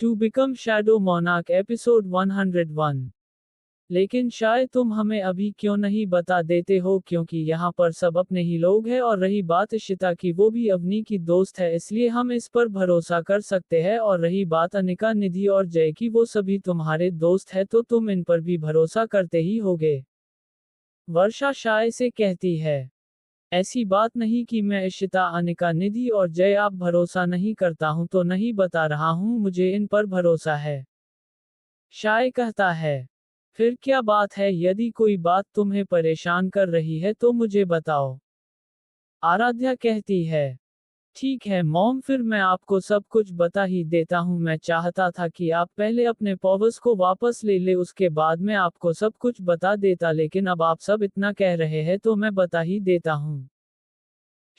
To become shadow monarch episode 101। लेकिन शायद तुम हमें अभी क्यों नहीं बता देते हो, क्योंकि यहाँ पर सब अपने ही लोग हैं। और रही बात इशिता की, वो भी अवनी की दोस्त है, इसलिए हम इस पर भरोसा कर सकते हैं। और रही बात अनिका, निधि और जय की, वो सभी तुम्हारे दोस्त है, तो तुम इन पर भी भरोसा करते ही होगे। वर्षा शाय से कहती है, ऐसी बात नहीं कि मैं इशिता, अनिका, निधि और जय आप भरोसा नहीं करता हूं तो नहीं बता रहा हूं, मुझे इन पर भरोसा है। शाय कहता है, फिर क्या बात है, यदि कोई बात तुम्हें परेशान कर रही है तो मुझे बताओ। आराध्या कहती है, ठीक है मॉम, फिर मैं आपको सब कुछ बता ही देता हूँ। मैं चाहता था कि आप पहले अपने पॉवर्स को वापस ले ले, उसके बाद मैं आपको सब कुछ बता देता, लेकिन अब आप सब इतना कह रहे हैं तो मैं बता ही देता हूँ।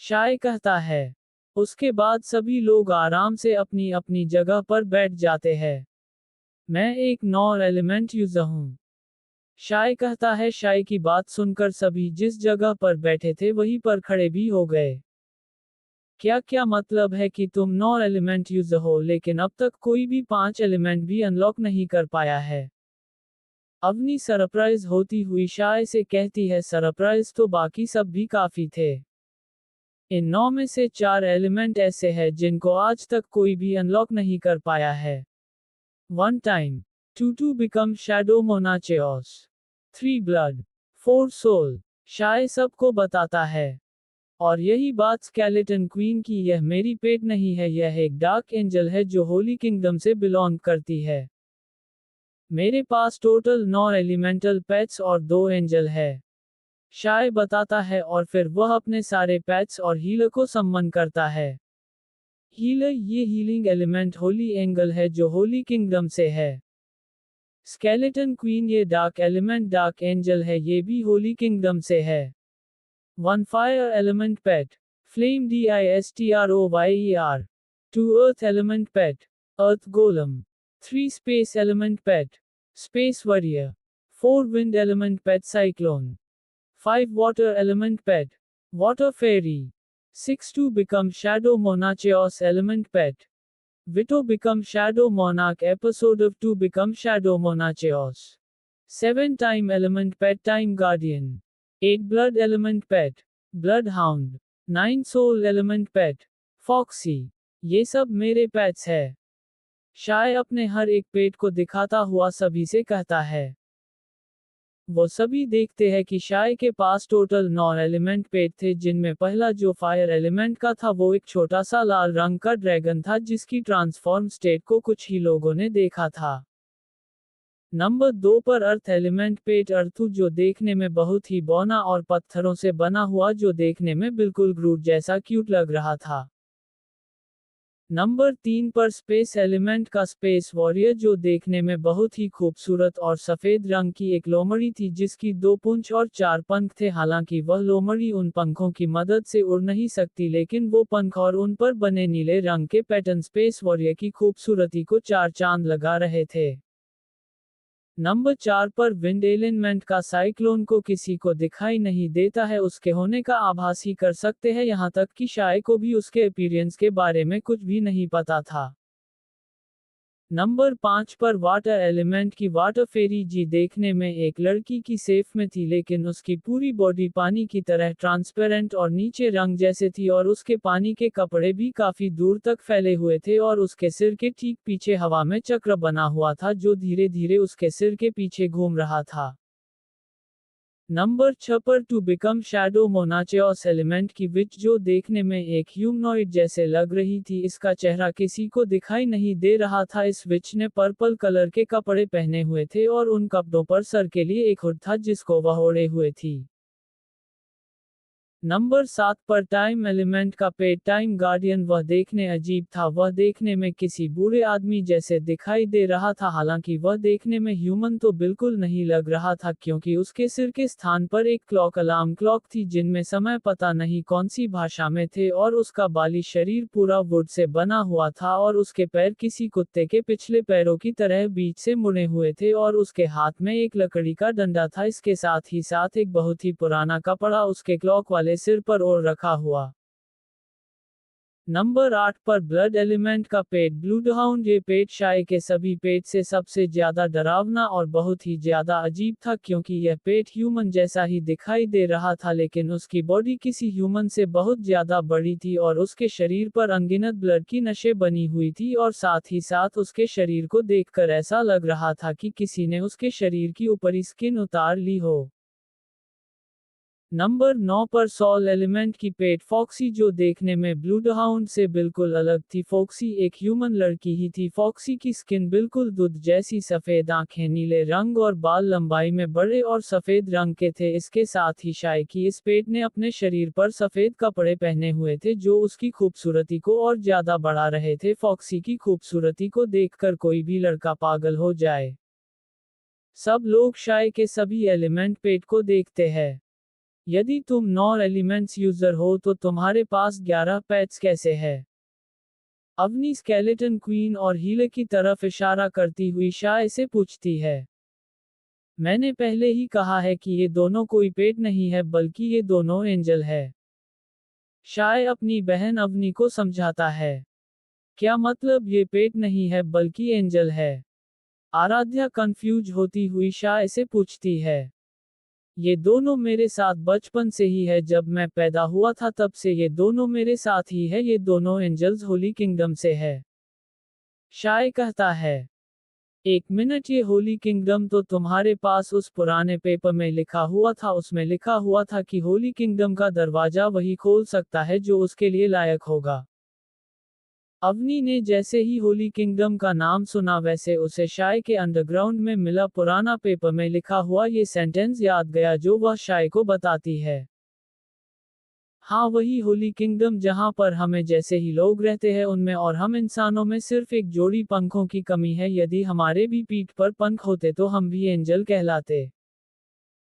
शाय कहता है, उसके बाद सभी लोग आराम से अपनी अपनी जगह पर बैठ जाते हैं। मैं एक नॉन एलिमेंट यूजर हूँ। शाय कहता है, शाय की बात सुनकर सभी जिस जगह पर बैठे थे वहीं पर खड़े भी हो गए। क्या क्या मतलब है कि तुम नॉन एलिमेंट यूजर हो, लेकिन अब तक कोई भी 5 एलिमेंट भी अनलॉक नहीं कर पाया है। अवनी सरप्राइज होती हुई शाय से कहती है, सरप्राइज तो बाकी सब भी काफी थे। इन 9 में से 4 एलिमेंट ऐसे हैं जिनको आज तक कोई भी अनलॉक नहीं कर पाया है। 1 टाइम, 2 बिकम शैडो मोनाचेओस, 3 ब्लड, 4 सोल। शाय सबको बताता है। और यही बात स्केलेटन क्वीन की, यह मेरी पेट नहीं है, यह एक डार्क एंजल है जो होली किंगडम से बिलोंग करती है। मेरे पास टोटल 9 एलिमेंटल पेट्स और 2 एंजल है। शाय बताता है, और फिर वह अपने सारे पेट्स और हीलर को सम्मन करता है। हीलर, ये हीलिंग एलिमेंट होली एंगल है जो होली किंगडम से है। स्केलेटन क्वीन, ये डार्क एलिमेंट डार्क एंजल है, ये भी होली किंगडम से है। 1 fire element pet, flame DISTROYER। 2 earth element pet, earth गोलम। 3 space element pet, space warrior. 4 wind element pet, cyclone. 5 water element pet, water fairy. 6 to become shadow monacheos element pet. Vito become shadow monarch episode of to become shadow monacheos. 7 time element pet, time guardian. 8 blood element pet, bloodhound. 9 soul element pet, foxy. ये सब मेरे pets है। शाय अपने हर एक पेट को दिखाता हुआ सभी से कहता है। वो सभी देखते हैं कि शाय के पास टोटल 9 एलिमेंट पेट थे, जिनमें पहला जो फायर एलिमेंट का था वो एक छोटा सा लाल रंग का ड्रैगन था, जिसकी ट्रांसफॉर्म स्टेट को कुछ ही लोगों ने देखा था। नंबर 2 पर अर्थ एलिमेंट पेट अर्थू, जो देखने में बहुत ही बौना और पत्थरों से बना हुआ, जो देखने में बिल्कुल ग्रूट जैसा क्यूट लग रहा था। नंबर 3 पर स्पेस एलिमेंट का स्पेस वॉरियर, जो देखने में बहुत ही खूबसूरत और सफेद रंग की एक लोमड़ी थी, जिसकी 2 पूंछ और 4 पंख थे। हालांकि वह लोमड़ी उन पंखों की मदद से उड़ नहीं सकती, लेकिन वो पंख और उन पर बने नीले रंग के पैटर्न स्पेस वॉरियर की खूबसूरती को 4 चांद लगा रहे थे। नंबर 4 पर विंड एलिमेंट का साइक्लोन, को किसी को दिखाई नहीं देता है, उसके होने का आभास ही कर सकते हैं, यहाँ तक कि शाय को भी उसके अपीयरेंस के बारे में कुछ भी नहीं पता था। नंबर 5 पर वाटर एलिमेंट की वाटर फेरी, जी देखने में एक लड़की की शेप में थी, लेकिन उसकी पूरी बॉडी पानी की तरह ट्रांसपेरेंट और नीचे रंग जैसे थी, और उसके पानी के कपड़े भी काफी दूर तक फैले हुए थे, और उसके सिर के ठीक पीछे हवा में चक्र बना हुआ था, जो धीरे धीरे उसके सिर के पीछे घूम रहा था। नंबर 6 पर टू बिकम शैडो मोनाचेओस एलिमेंट की विच, जो देखने में एक ह्यूमनॉइड जैसे लग रही थी, इसका चेहरा किसी को दिखाई नहीं दे रहा था। इस विच ने पर्पल कलर के कपड़े पहने हुए थे, और उन कपड़ों पर सर के लिए एक हुड था जिसको वह ओढ़े हुए थी। नंबर 7 पर टाइम एलिमेंट का पेट, टाइम गार्डियन, वह देखने अजीब था, वह देखने में किसी बूढ़े आदमी जैसे दिखाई दे रहा था। हालांकि वह देखने में ह्यूमन तो बिल्कुल नहीं लग रहा था, क्योंकि उसके सिर के स्थान पर एक क्लॉक, अलार्म क्लॉक थी, जिनमें समय पता नहीं कौन सी भाषा में थे, और उसका बाली शरीर पूरा वुड से बना हुआ था, और उसके पैर किसी कुत्ते के पिछले पैरों की तरह बीच से मुड़े हुए थे, और उसके हाथ में एक लकड़ी का डंडा था। इसके साथ ही साथ एक बहुत ही पुराना कपड़ा उसके क्लॉक वाले सिर पर ओढ़ रखा हुआ। नंबर 8 पर ब्लड एलिमेंट का पेट ब्लूडहाउंड। ये पेट शाय के सभी पेट से सबसे ज्यादा डरावना और बहुत ही ज्यादा अजीब था क्योंकि यह पेट ह्यूमन जैसा ही दिखाई दे रहा था लेकिन उसकी बॉडी किसी ह्यूमन से बहुत ज्यादा बड़ी थी और उसके शरीर पर अनगिनत ब्लड की नशें बनी हुई थी और साथ ही साथ उसके शरीर को देखकर ऐसा लग रहा था कि किसी ने उसके शरीर की ऊपरी स्किन उतार ली हो। नंबर 9 पर सॉल एलिमेंट की पेट फॉक्सी जो देखने में ब्लूडहाउंड से बिल्कुल अलग थी। फॉक्सी एक ह्यूमन लड़की ही थी। फॉक्सी की स्किन बिल्कुल दूध जैसी सफेद, आंखें नीले रंग और बाल लंबाई में बड़े और सफेद रंग के थे। इसके साथ ही शाय की इस पेट ने अपने शरीर पर सफेद कपड़े पहने हुए थे जो उसकी खूबसूरती को और ज्यादा बढ़ा रहे थे। फॉक्सी की खूबसूरती को देखकर कोई भी लड़का पागल हो जाए। सब लोग शाय के सभी एलिमेंट पेट को देखते हैं। यदि तुम 9 एलिमेंट्स यूजर हो तो तुम्हारे पास 11 पेट्स कैसे है? अवनी स्केलेटन क्वीन और हीले की तरफ इशारा करती हुई शाय से पूछती है। मैंने पहले ही कहा है कि ये दोनों कोई पेट नहीं है बल्कि ये दोनों एंजल है। शाय अपनी बहन अवनी को समझाता है। क्या मतलब ये पेट नहीं है बल्कि एंजल है? आराध्या कंफ्यूज होती हुई शाय से पूछती है। ये दोनों मेरे साथ बचपन से ही है, जब मैं पैदा हुआ था तब से ये दोनों मेरे साथ ही है। ये दोनों एंजल्स होली किंगडम से है। शाय कहता है। एक मिनट, ये होली किंगडम तो तुम्हारे पास उस पुराने पेपर में लिखा हुआ था। उसमें लिखा हुआ था कि होली किंगडम का दरवाजा वही खोल सकता है जो उसके लिए लायक होगा। अवनी ने जैसे ही होली किंगडम का नाम सुना वैसे उसे शाय के अंडरग्राउंड में मिला पुराना पेपर में लिखा हुआ ये सेंटेंस याद गया जो वह शाय को बताती है। हाँ, वही होली किंगडम जहाँ पर हमें जैसे ही लोग रहते हैं उनमें और हम इंसानों में सिर्फ एक जोड़ी पंखों की कमी है। यदि हमारे भी पीठ पर पंख होते तो हम भी एंजल कहलाते।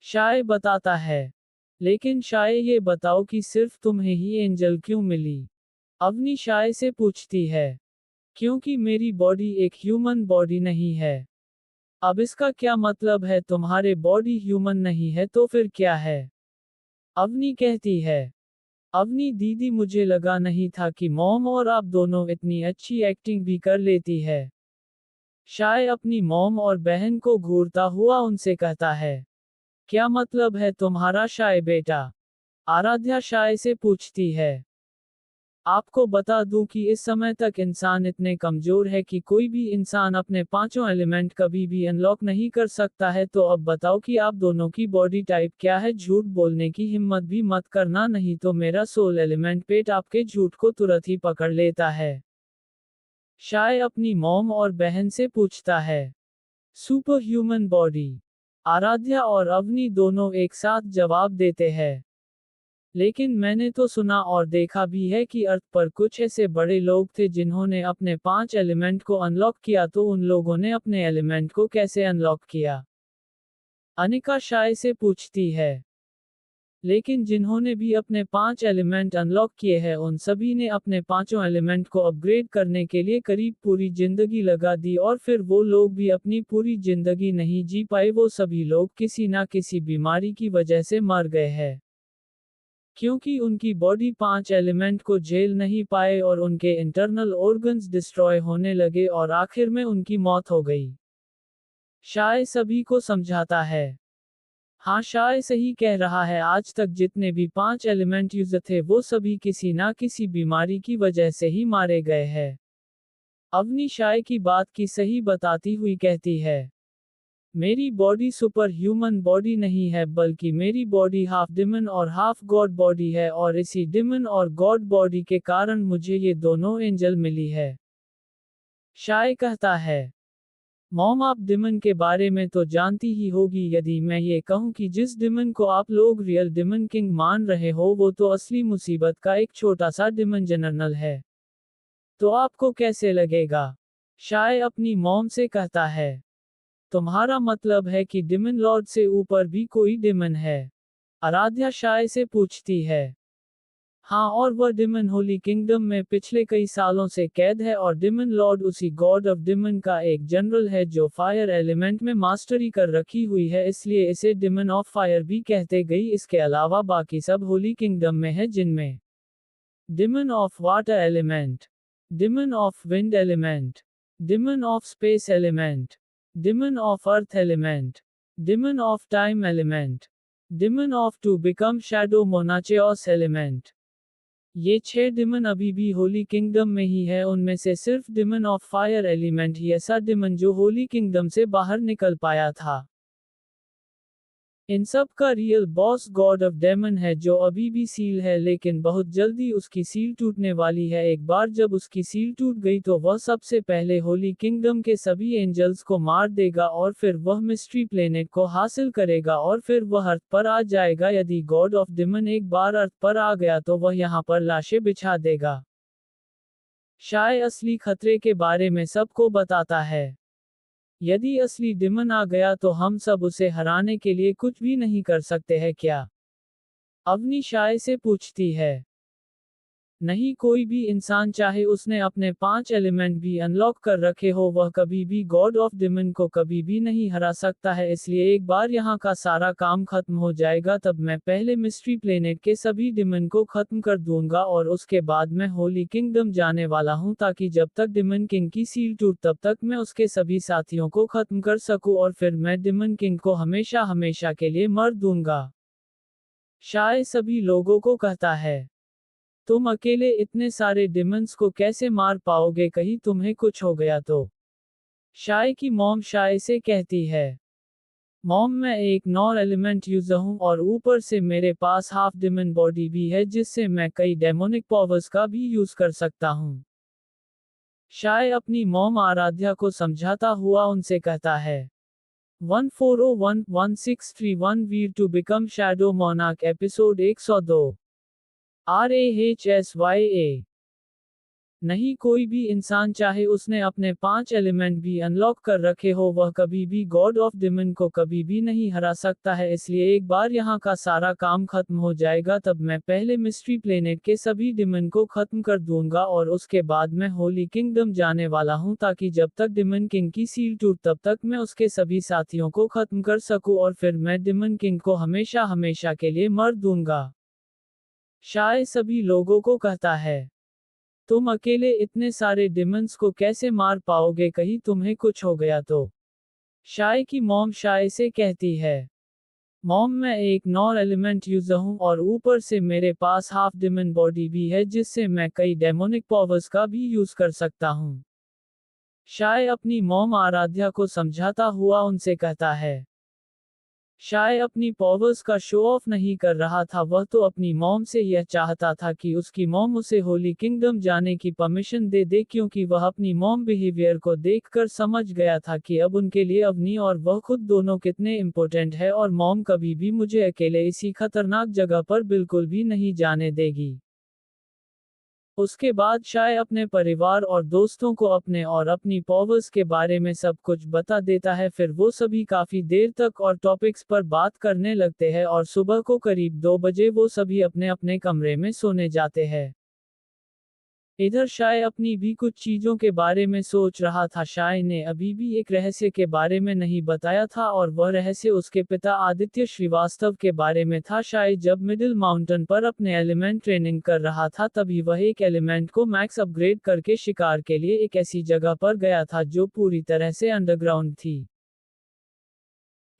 शाय बताता है। लेकिन शाय ये बताओ कि सिर्फ तुम्हें ही एंजल क्यों मिली? अवनी शाय से पूछती है। क्योंकि मेरी बॉडी एक ह्यूमन बॉडी नहीं है। अब इसका क्या मतलब है? तुम्हारे बॉडी ह्यूमन नहीं है तो फिर क्या है? अवनी कहती है। अवनी दीदी, मुझे लगा नहीं था कि मॉम और आप दोनों इतनी अच्छी एक्टिंग भी कर लेती है। शाय अपनी मॉम और बहन को घूरता हुआ उनसे कहता है। क्या मतलब है तुम्हारा शाय बेटा? आराध्या शाय से पूछती है। आपको बता दूं कि इस समय तक इंसान इतने कमजोर है कि कोई भी इंसान अपने पांचों एलिमेंट कभी भी अनलॉक नहीं कर सकता है। तो अब बताओ कि आप दोनों की बॉडी टाइप क्या है? झूठ बोलने की हिम्मत भी मत करना, नहीं तो मेरा सोल एलिमेंट पेट आपके झूठ को तुरंत ही पकड़ लेता है। शाय अपनी मॉम और बहन से पूछता है। Super human body. आराध्या और अवनी दोनों एक साथ जवाब देते हैं। लेकिन मैंने तो सुना और देखा भी है कि अर्थ पर कुछ ऐसे बड़े लोग थे जिन्होंने अपने 5 एलिमेंट को अनलॉक किया, तो उन लोगों ने अपने एलिमेंट को कैसे अनलॉक किया? अनिका शाय से पूछती है। लेकिन जिन्होंने भी अपने 5 एलिमेंट अनलॉक किए हैं उन सभी ने अपने पांचों एलिमेंट को अपग्रेड करने के लिए करीब पूरी जिंदगी लगा दी और फिर वो लोग भी अपनी पूरी जिंदगी नहीं जी पाए। वो सभी लोग किसी ना किसी बीमारी की वजह से मर गए हैं। क्योंकि उनकी बॉडी 5 एलिमेंट को झेल नहीं पाए और उनके इंटरनल ऑर्गन्स डिस्ट्रॉय होने लगे और आखिर में उनकी मौत हो गई। शाय सभी को समझाता है। हाँ, शाय सही कह रहा है। आज तक जितने भी 5 एलिमेंट यूजर थे वो सभी किसी ना किसी बीमारी की वजह से ही मारे गए हैं। अवनी शाय की बात की सही बताती हुई कहती है। मेरी बॉडी सुपर ह्यूमन बॉडी नहीं है बल्कि मेरी बॉडी हाफ डिमन और हाफ गॉड बॉडी है और इसी डिमन और गॉड बॉडी के कारण मुझे ये दोनों एंजल मिली है। शाय कहता है। मॉम, आप डिमन के बारे में तो जानती ही होगी। यदि मैं ये कहूं कि जिस डिमन को आप लोग रियल डिमन किंग मान रहे हो वो तो असली मुसीबत का एक छोटा सा डिमन जनरल है, तो आपको कैसे लगेगा? शाय अपनी मॉम से कहता है। तुम्हारा मतलब है कि डिमन लॉर्ड से ऊपर भी कोई डिमन है? आराध्या शाय से पूछती है। हाँ, और वह डिमन होली किंगडम में पिछले कई सालों से कैद है और डिमन लॉर्ड उसी गॉड ऑफ डिमन का एक जनरल है जो फायर एलिमेंट में मास्टरी कर रखी हुई है, इसलिए इसे डिमन ऑफ फायर भी कहते गई। इसके अलावा बाकी सब होली किंगडम में है जिनमें demon of water element, demon of wind element, demon of space element, demon of earth element, demon of time element, demon of to become shadow monacheos element। ये 6 डिमन अभी भी होली किंगडम में ही है, उनमें से सिर्फ डिमन ऑफ फायर एलिमेंट ही ऐसा demon जो होली किंगडम से बाहर निकल पाया था। इन सब का real boss god of demon है जो अभी भी सील है, लेकिन बहुत जल्दी उसकी सील टूटने वाली है। एक बार जब उसकी सील टूट गई तो वह सबसे पहले होली किंगडम के सभी एंजल्स को मार देगा और फिर वह मिस्ट्री प्लेनेट को हासिल करेगा और फिर वह अर्थ पर आ जाएगा। यदि गॉड ऑफ डेमन एक बार अर्थ पर आ गया तो वह यहाँ पर लाशें बिछा देगा। शाय असली खतरे के बारे में सबको बताता है। यदि असली डिमन आ गया तो हम सब उसे हराने के लिए कुछ भी नहीं कर सकते हैं क्या? अवनी शाय से पूछती है। नहीं, कोई भी इंसान चाहे उसने अपने 5 एलिमेंट भी अनलॉक कर रखे हो, वह कभी भी गॉड ऑफ डिमन को कभी भी नहीं हरा सकता है। इसलिए एक बार यहाँ का सारा काम खत्म हो जाएगा तब मैं पहले मिस्ट्री प्लेनेट के सभी डिमन को खत्म कर दूंगा और उसके बाद मैं होली किंगडम जाने वाला हूँ ताकि जब तक डिमन किंग की सील टूट तब तक मैं उसके सभी साथियों को खत्म कर सकूँ और फिर मैं डिमन किंग को हमेशा हमेशा के लिए मर दूंगा। शाय सभी लोगों को कहता है, तुम अकेले इतने सारे डिमंस को कैसे मार पाओगे, कहीं तुम्हें कुछ हो गया तो? शाय की मॉम शाय से कहती है, मॉम मैं एक नॉन एलिमेंट यूजर हूँ और ऊपर से मेरे पास हाफ डिमन बॉडी भी है जिससे मैं कई डेमोनिक पावर्स का भी यूज कर सकता हूँ। शाय अपनी मॉम आराध्या को समझाता हुआ उनसे कहता है, 14011631 Veer to become shadow monarch episode 102 RAHSYA। नहीं, कोई भी इंसान चाहे उसने अपने 5 एलिमेंट भी अनलॉक कर रखे हो, वह कभी भी गॉड ऑफ डिमन को कभी भी नहीं हरा सकता है। इसलिए एक बार यहाँ का सारा काम खत्म हो जाएगा तब मैं पहले मिस्ट्री प्लेनेट के सभी डिमन को खत्म कर दूंगा और उसके बाद मैं होली किंगडम जाने वाला हूँ ताकि जब तक डिमन किंग की सील टूट तब तक मैं उसके सभी साथियों को खत्म कर सकूँ और फिर मैं डिमन किंग को हमेशा हमेशा के लिए मर दूंगा। शाय सभी लोगों को कहता है, तुम अकेले इतने सारे डिमंस को कैसे मार पाओगे, कहीं तुम्हें कुछ हो गया तो? शाय की मॉम शाय से कहती है, मॉम मैं एक नॉन एलिमेंट यूजर हूँ और ऊपर से मेरे पास हाफ डिमन बॉडी भी है जिससे मैं कई डेमोनिक पावर्स का भी यूज कर सकता हूँ। शाय अपनी मॉम आराध्या को समझाता हुआ उनसे कहता है, शाय अपनी पावर्स का शो ऑफ नहीं कर रहा था, वह तो अपनी मॉम से यह चाहता था कि उसकी मॉम उसे होली किंगडम जाने की परमिशन दे दे क्योंकि वह अपनी मॉम बिहेवियर को देखकर समझ गया था कि अब उनके लिए अवनी और वह खुद दोनों कितने इम्पोर्टेंट है और मॉम कभी भी मुझे अकेले इसी खतरनाक जगह पर बिल्कुल भी नहीं जाने देगी। उसके बाद शाय अपने परिवार और दोस्तों को अपने और अपनी पावर्स के बारे में सब कुछ बता देता है। फिर वो सभी काफी देर तक और टॉपिक्स पर बात करने लगते हैं और सुबह को करीब 2 बजे वो सभी अपने अपने कमरे में सोने जाते हैं। इधर शाय अपनी भी कुछ चीजों के बारे में सोच रहा था। शाय ने अभी भी एक रहस्य के बारे में नहीं बताया था और वह रहस्य उसके पिता आदित्य श्रीवास्तव के बारे में था। शाय जब मिडिल माउंटेन पर अपने एलिमेंट ट्रेनिंग कर रहा था तभी वह एक एलिमेंट को मैक्स अपग्रेड करके शिकार के लिए एक ऐसी जगह पर गया था जो पूरी तरह से अंडरग्राउंड थी।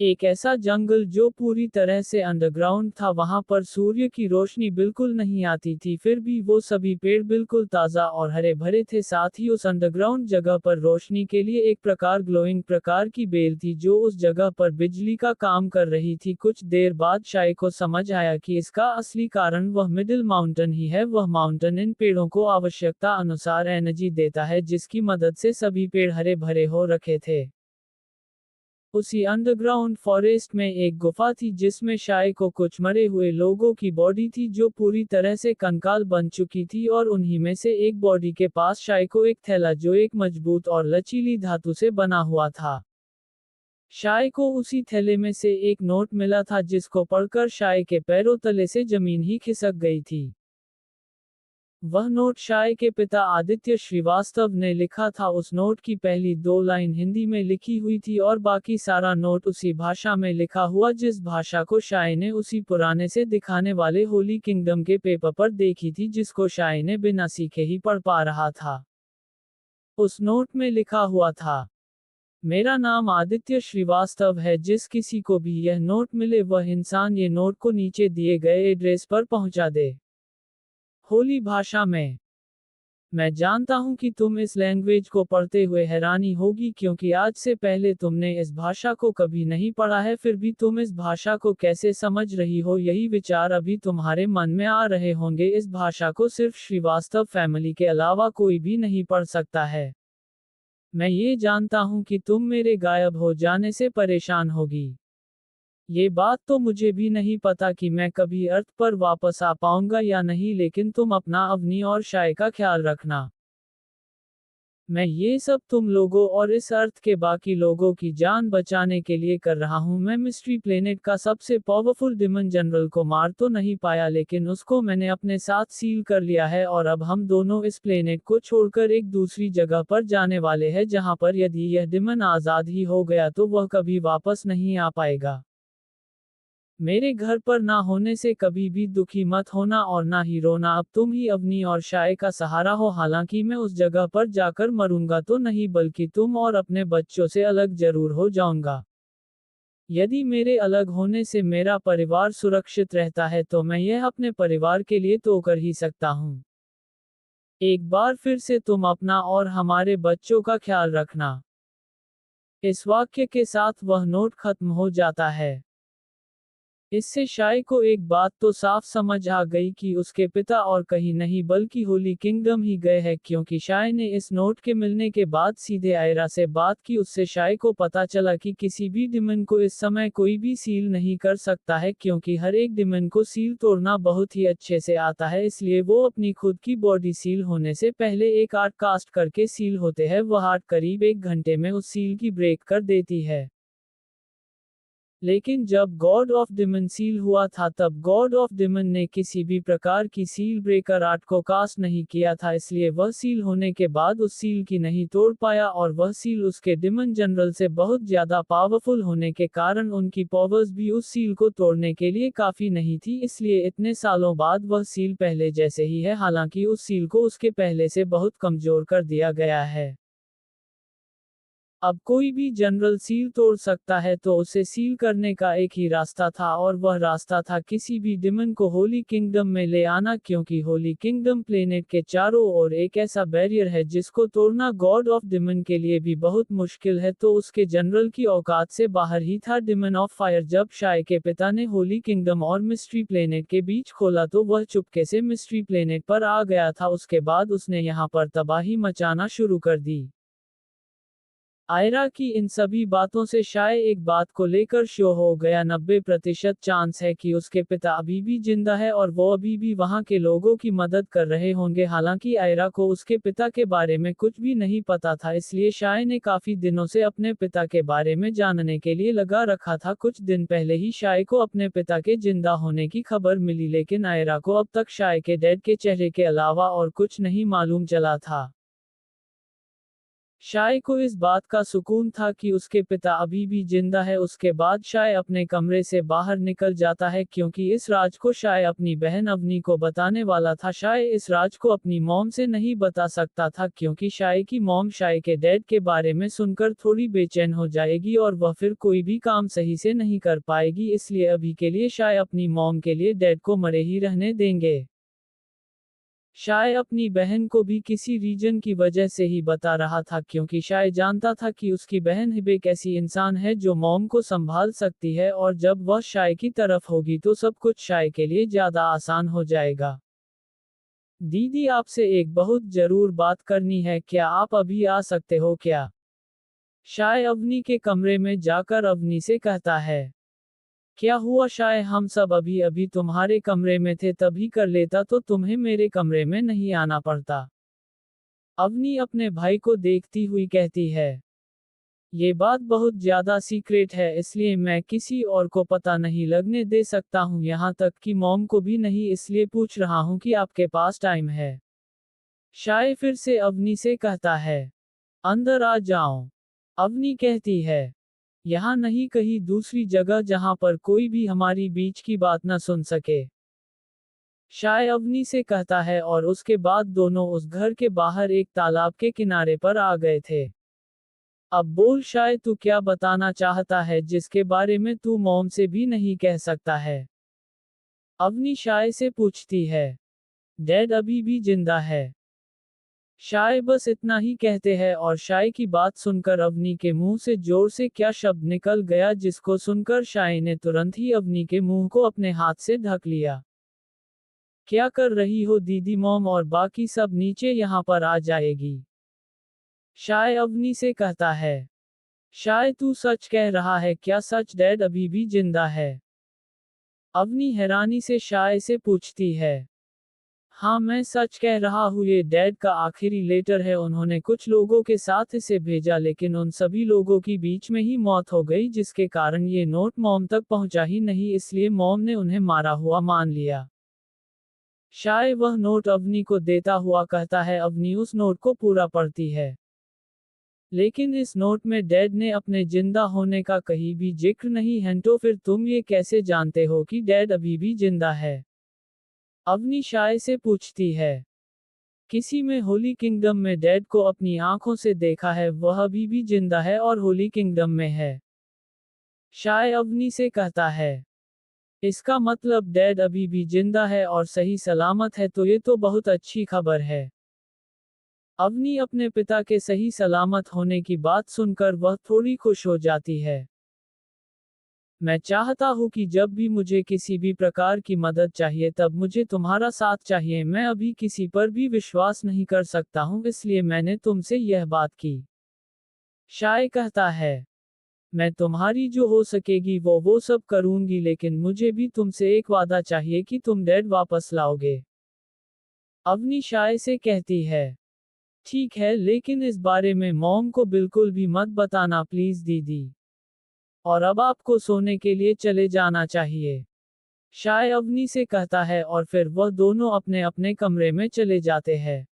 एक ऐसा जंगल जो पूरी तरह से अंडरग्राउंड था, वहां पर सूर्य की रोशनी बिल्कुल नहीं आती थी, फिर भी वो सभी पेड़ बिल्कुल ताजा और हरे भरे थे। साथ ही उस अंडरग्राउंड जगह पर रोशनी के लिए एक प्रकार ग्लोइंग प्रकार की बेल थी जो उस जगह पर बिजली का काम कर रही थी। कुछ देर बाद शाय को समझ आया कि इसका असली कारण वह मिडिल माउंटेन ही है। वह माउंटेन इन पेड़ों को आवश्यकता अनुसार एनर्जी देता है जिसकी मदद से सभी पेड़ हरे भरे हो रखे थे। उसी अंडरग्राउंड फॉरेस्ट में एक गुफा थी जिसमें शाय को कुछ मरे हुए लोगों की बॉडी थी जो पूरी तरह से कंकाल बन चुकी थी और उन्हीं में से एक बॉडी के पास शाय को एक थैला जो एक मजबूत और लचीली धातु से बना हुआ था। शाय को उसी थैले में से एक नोट मिला था जिसको पढ़कर शाय के पैरों तले से जमीन ही खिसक गई थी। वह नोट शाय के पिता आदित्य श्रीवास्तव ने लिखा था। उस नोट की पहली 2 लाइन हिंदी में लिखी हुई थी और बाकी सारा नोट उसी भाषा में लिखा हुआ जिस भाषा को शाय ने उसी पुराने से दिखाने वाले होली किंगडम के पेपर पर देखी थी, जिसको शाय ने बिना सीखे ही पढ़ पा रहा था। उस नोट में लिखा हुआ था, मेरा नाम आदित्य श्रीवास्तव है। जिस किसी को भी यह नोट मिले वह इंसान ये नोट को नीचे दिए गए एड्रेस पर पहुंचा दे। होली भाषा में। मैं जानता हूं कि तुम इस लैंग्वेज को पढ़ते हुए हैरानी होगी क्योंकि आज से पहले तुमने इस भाषा को कभी नहीं पढ़ा है, फिर भी तुम इस भाषा को कैसे समझ रही हो, यही विचार अभी तुम्हारे मन में आ रहे होंगे। इस भाषा को सिर्फ श्रीवास्तव फैमिली के अलावा कोई भी नहीं पढ़ सकता है। मैं ये जानता हूं कि तुम मेरे गायब हो जाने से परेशान होगी। ये बात तो मुझे भी नहीं पता कि मैं कभी अर्थ पर वापस आ पाऊंगा या नहीं, लेकिन तुम अपना, अवनी और शाय का ख्याल रखना। मैं ये सब तुम लोगों और इस अर्थ के बाकी लोगों की जान बचाने के लिए कर रहा हूँ। मैं मिस्ट्री प्लेनेट का सबसे पावरफुल डिमन जनरल को मार तो नहीं पाया, लेकिन उसको मैंने अपने साथ सील कर लिया है और अब हम दोनों इस प्लेनेट को छोड़कर एक दूसरी जगह पर जाने वाले हैं, जहाँ पर यदि यह डिमन आज़ाद ही हो गया तो वह कभी वापस नहीं आ पाएगा। मेरे घर पर ना होने से कभी भी दुखी मत होना और ना ही रोना। अब तुम ही अवनी और शाय का सहारा हो। हालांकि मैं उस जगह पर जाकर मरूंगा तो नहीं, बल्कि तुम और अपने बच्चों से अलग जरूर हो जाऊंगा। यदि मेरे अलग होने से मेरा परिवार सुरक्षित रहता है तो मैं यह अपने परिवार के लिए तो कर ही सकता हूँ। एक बार फिर से तुम अपना और हमारे बच्चों का ख्याल रखना। इस वाक्य के साथ वह नोट खत्म हो जाता है। इससे शाय को एक बात तो साफ समझ आ गई कि उसके पिता और कहीं नहीं बल्कि होली किंगडम ही गए हैं, क्योंकि शाय ने इस नोट के मिलने के बाद सीधे आयरा से बात की। उससे शाय को पता चला कि किसी भी डिमन को इस समय कोई भी सील नहीं कर सकता है, क्योंकि हर एक डिमन को सील तोड़ना बहुत ही अच्छे से आता है। इसलिए वो अपनी खुद की बॉडी सील होने से पहले एक आर्ट कास्ट करके सील होते हैं। वह आर्ट करीब 1 घंटे में उस सील की ब्रेक कर देती है। लेकिन जब गॉड ऑफ डिमन सील हुआ था तब गॉड ऑफ डिमन ने किसी भी प्रकार की सील ब्रेकर आर्ट को कास्ट नहीं किया था, इसलिए वह सील होने के बाद उस सील की नहीं तोड़ पाया और वह सील उसके डिमन जनरल से बहुत ज्यादा पावरफुल होने के कारण उनकी पावर्स भी उस सील को तोड़ने के लिए काफी नहीं थी। इसलिए इतने सालों बाद वह सील पहले जैसे ही है, हालांकि उस सील को उसके पहले से बहुत कमजोर कर दिया गया है। अब कोई भी जनरल सील तोड़ सकता है, तो उसे सील करने का एक ही रास्ता था और वह रास्ता था किसी भी डिमन को होली किंगडम में ले आना, क्योंकि होली किंगडम प्लेनेट के चारों ओर एक ऐसा बैरियर है जिसको तोड़ना गॉड ऑफ डिमन के लिए भी बहुत मुश्किल है, तो उसके जनरल की औकात से बाहर ही था डिमन ऑफ फायर। जब शाय के पिता ने होली किंगडम और मिस्ट्री प्लेनेट के बीच खोला तो वह चुपके से मिस्ट्री प्लेनेट पर आ गया था। उसके बाद उसने यहाँ पर तबाही मचाना शुरू कर दी। आयरा की इन सभी बातों से शाय एक बात को लेकर श्योर हो गया। 90% चांस है कि उसके पिता अभी भी जिंदा है और वो अभी भी वहां के लोगों की मदद कर रहे होंगे। हालांकि आयरा को उसके पिता के बारे में कुछ भी नहीं पता था, इसलिए शाय ने काफी दिनों से अपने पिता के बारे में जानने के लिए लगा रखा था। कुछ दिन पहले ही शाय को अपने पिता के जिंदा होने की खबर मिली, लेकिन आयरा को अब तक शाय के डेड के चेहरे के अलावा और कुछ नहीं मालूम चला था। शाय को इस बात का सुकून था कि उसके पिता अभी भी जिंदा है। उसके बाद शाय अपने कमरे से बाहर निकल जाता है, क्योंकि इस राज को शाय अपनी बहन अवनी को बताने वाला था। शाय इस राज को अपनी मॉम से नहीं बता सकता था, क्योंकि शाय की मॉम शाय के डैड के बारे में सुनकर थोड़ी बेचैन हो जाएगी और वह फिर कोई भी काम सही से नहीं कर पाएगी। इसलिए अभी के लिए शाय अपनी मॉम के लिए डैड को मरे ही रहने देंगे। शाय अपनी बहन को भी किसी रीजन की वजह से ही बता रहा था, क्योंकि शाय जानता था कि उसकी बहन हिब एक ऐसी इंसान है जो मॉम को संभाल सकती है और जब वह शाय की तरफ होगी तो सब कुछ शाय के लिए ज्यादा आसान हो जाएगा। दीदी, आपसे एक बहुत जरूर बात करनी है, क्या आप अभी आ सकते हो क्या? शाय अवनी के कमरे में जाकर अवनी से कहता है। क्या हुआ शाय, हम सब अभी अभी तुम्हारे कमरे में थे, तभी कर लेता तो तुम्हें मेरे कमरे में नहीं आना पड़ता। अवनी अपने भाई को देखती हुई कहती है। ये बात बहुत ज्यादा सीक्रेट है, इसलिए मैं किसी और को पता नहीं लगने दे सकता हूँ, यहाँ तक कि मॉम को भी नहीं, इसलिए पूछ रहा हूँ कि आपके पास टाइम है। शाय फिर से अवनी से कहता है, अंदर आ जाओ। अवनी कहती है, यहाँ नहीं, कहीं दूसरी जगह जहाँ पर कोई भी हमारी बीच की बात न सुन सके। शाय अवनी से कहता है और उसके बाद दोनों उस घर के बाहर एक तालाब के किनारे पर आ गए थे। अब बोल शाय, तू क्या बताना चाहता है जिसके बारे में तू मॉम से भी नहीं कह सकता है? अवनी शाय से पूछती है। डैड अभी भी जिंदा है। शाय बस इतना ही कहते हैं और शाय की बात सुनकर अवनी के मुंह से जोर से क्या शब्द निकल गया जिसको सुनकर शाय ने तुरंत ही अवनी के मुंह को अपने हाथ से ढक लिया। क्या कर रही हो दीदी? मॉम और बाकी सब नीचे यहाँ पर आ जाएगी। शाय अवनी से कहता है। शाय तू सच कह रहा है क्या? सच डैड अभी भी जिंदा है? अवनी हैरानी से शाय से पूछती है। हाँ मैं सच कह रहा हूँ, ये डैड का आखिरी लेटर है। उन्होंने कुछ लोगों के साथ इसे भेजा लेकिन उन सभी लोगों की बीच में ही मौत हो गई जिसके कारण ये नोट मॉम तक पहुंचा ही नहीं, इसलिए मॉम ने उन्हें मारा हुआ मान लिया। शाय वह नोट अवनी को देता हुआ कहता है। अवनी उस नोट को पूरा पढ़ती है। लेकिन इस नोट में डैड ने अपने जिंदा होने का कहीं भी जिक्र नहीं है। तो फिर तुम ये कैसे जानते हो कि डैड अभी भी जिंदा है? अवनी शाय से पूछती है। किसी में होली किंगडम में डैड को अपनी आंखों से देखा है, वह अभी भी जिंदा है और होली किंगडम में है। शाय अवनी से कहता है। इसका मतलब डैड अभी भी जिंदा है और सही सलामत है, तो ये तो बहुत अच्छी खबर है। अवनी अपने पिता के सही सलामत होने की बात सुनकर वह थोड़ी खुश हो जाती है। मैं चाहता हूँ कि जब भी मुझे किसी भी प्रकार की मदद चाहिए तब मुझे तुम्हारा साथ चाहिए। मैं अभी किसी पर भी विश्वास नहीं कर सकता हूँ, इसलिए मैंने तुमसे यह बात की। शाय कहता है। मैं तुम्हारी जो हो सकेगी वो सब करूंगी, लेकिन मुझे भी तुमसे एक वादा चाहिए कि तुम डैड वापस लाओगे। अवनी शाय से कहती है। ठीक है, लेकिन इस बारे में मॉम को बिल्कुल भी मत बताना प्लीज दीदी। और अब आपको सोने के लिए चले जाना चाहिए। शाय अवनी से कहता है और फिर वह दोनों अपने अपने कमरे में चले जाते हैं।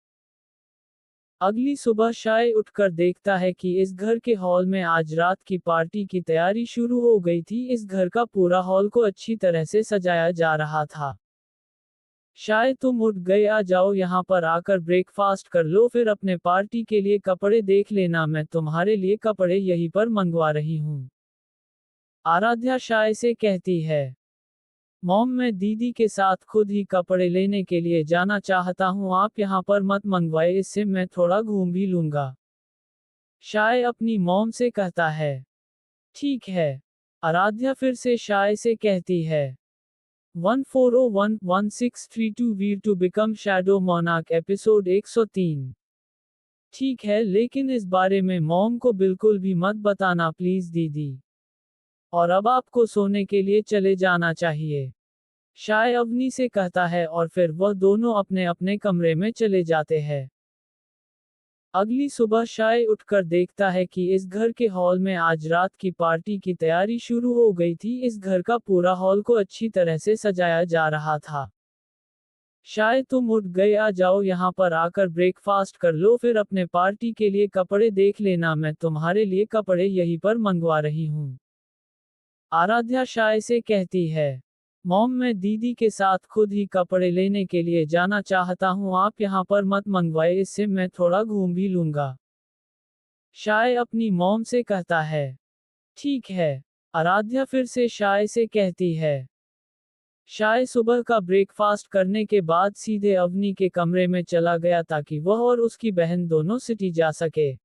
अगली सुबह शाय उठकर देखता है कि इस घर के हॉल में आज रात की पार्टी की तैयारी शुरू हो गई थी। इस घर का पूरा हॉल को अच्छी तरह से सजाया जा रहा था। शाय तुम उठ गए, आ जाओ यहाँ पर आकर ब्रेकफास्ट कर लो, फिर अपने पार्टी के लिए कपड़े देख लेना। मैं तुम्हारे लिए कपड़े यहीं पर मंगवा रही हूँ। आराध्या शाय से कहती है। मॉम मैं दीदी के साथ खुद ही कपड़े लेने के लिए जाना चाहता हूँ, आप यहाँ पर मत मंगवाए, इससे मैं थोड़ा घूम भी लूंगा। शाय अपनी मॉम से कहता है। ठीक है। आराध्या फिर से शाय से कहती है। 14011632 Veer to become shadow monarch episode 103। ठीक है, लेकिन इस बारे में मॉम को बिल्कुल भी मत बताना प्लीज दीदी। और अब आपको सोने के लिए चले जाना चाहिए। शाय अवनी से कहता है और फिर वह दोनों अपने अपने कमरे में चले जाते हैं। अगली सुबह शाय उठकर देखता है कि इस घर के हॉल में आज रात की पार्टी की तैयारी शुरू हो गई थी। इस घर का पूरा हॉल को अच्छी तरह से सजाया जा रहा था। शाय तुम उठ गए, आ जाओ यहाँ पर आकर ब्रेकफास्ट कर लो, फिर अपने पार्टी के लिए कपड़े देख लेना। मैं तुम्हारे लिए कपड़े यहीं पर मंगवा रही हूँ। आराध्या शाय से कहती है। मॉम मैं दीदी के साथ खुद ही कपड़े लेने के लिए जाना चाहता हूँ, आप यहाँ पर मत मंगवाए, इससे मैं थोड़ा घूम भी लूंगा। शाय अपनी मॉम से कहता है। ठीक है। आराध्या फिर से शाय से कहती है। शाय सुबह का ब्रेकफास्ट करने के बाद सीधे अवनी के कमरे में चला गया ताकि वह और उसकी बहन दोनों सिटी जा सके।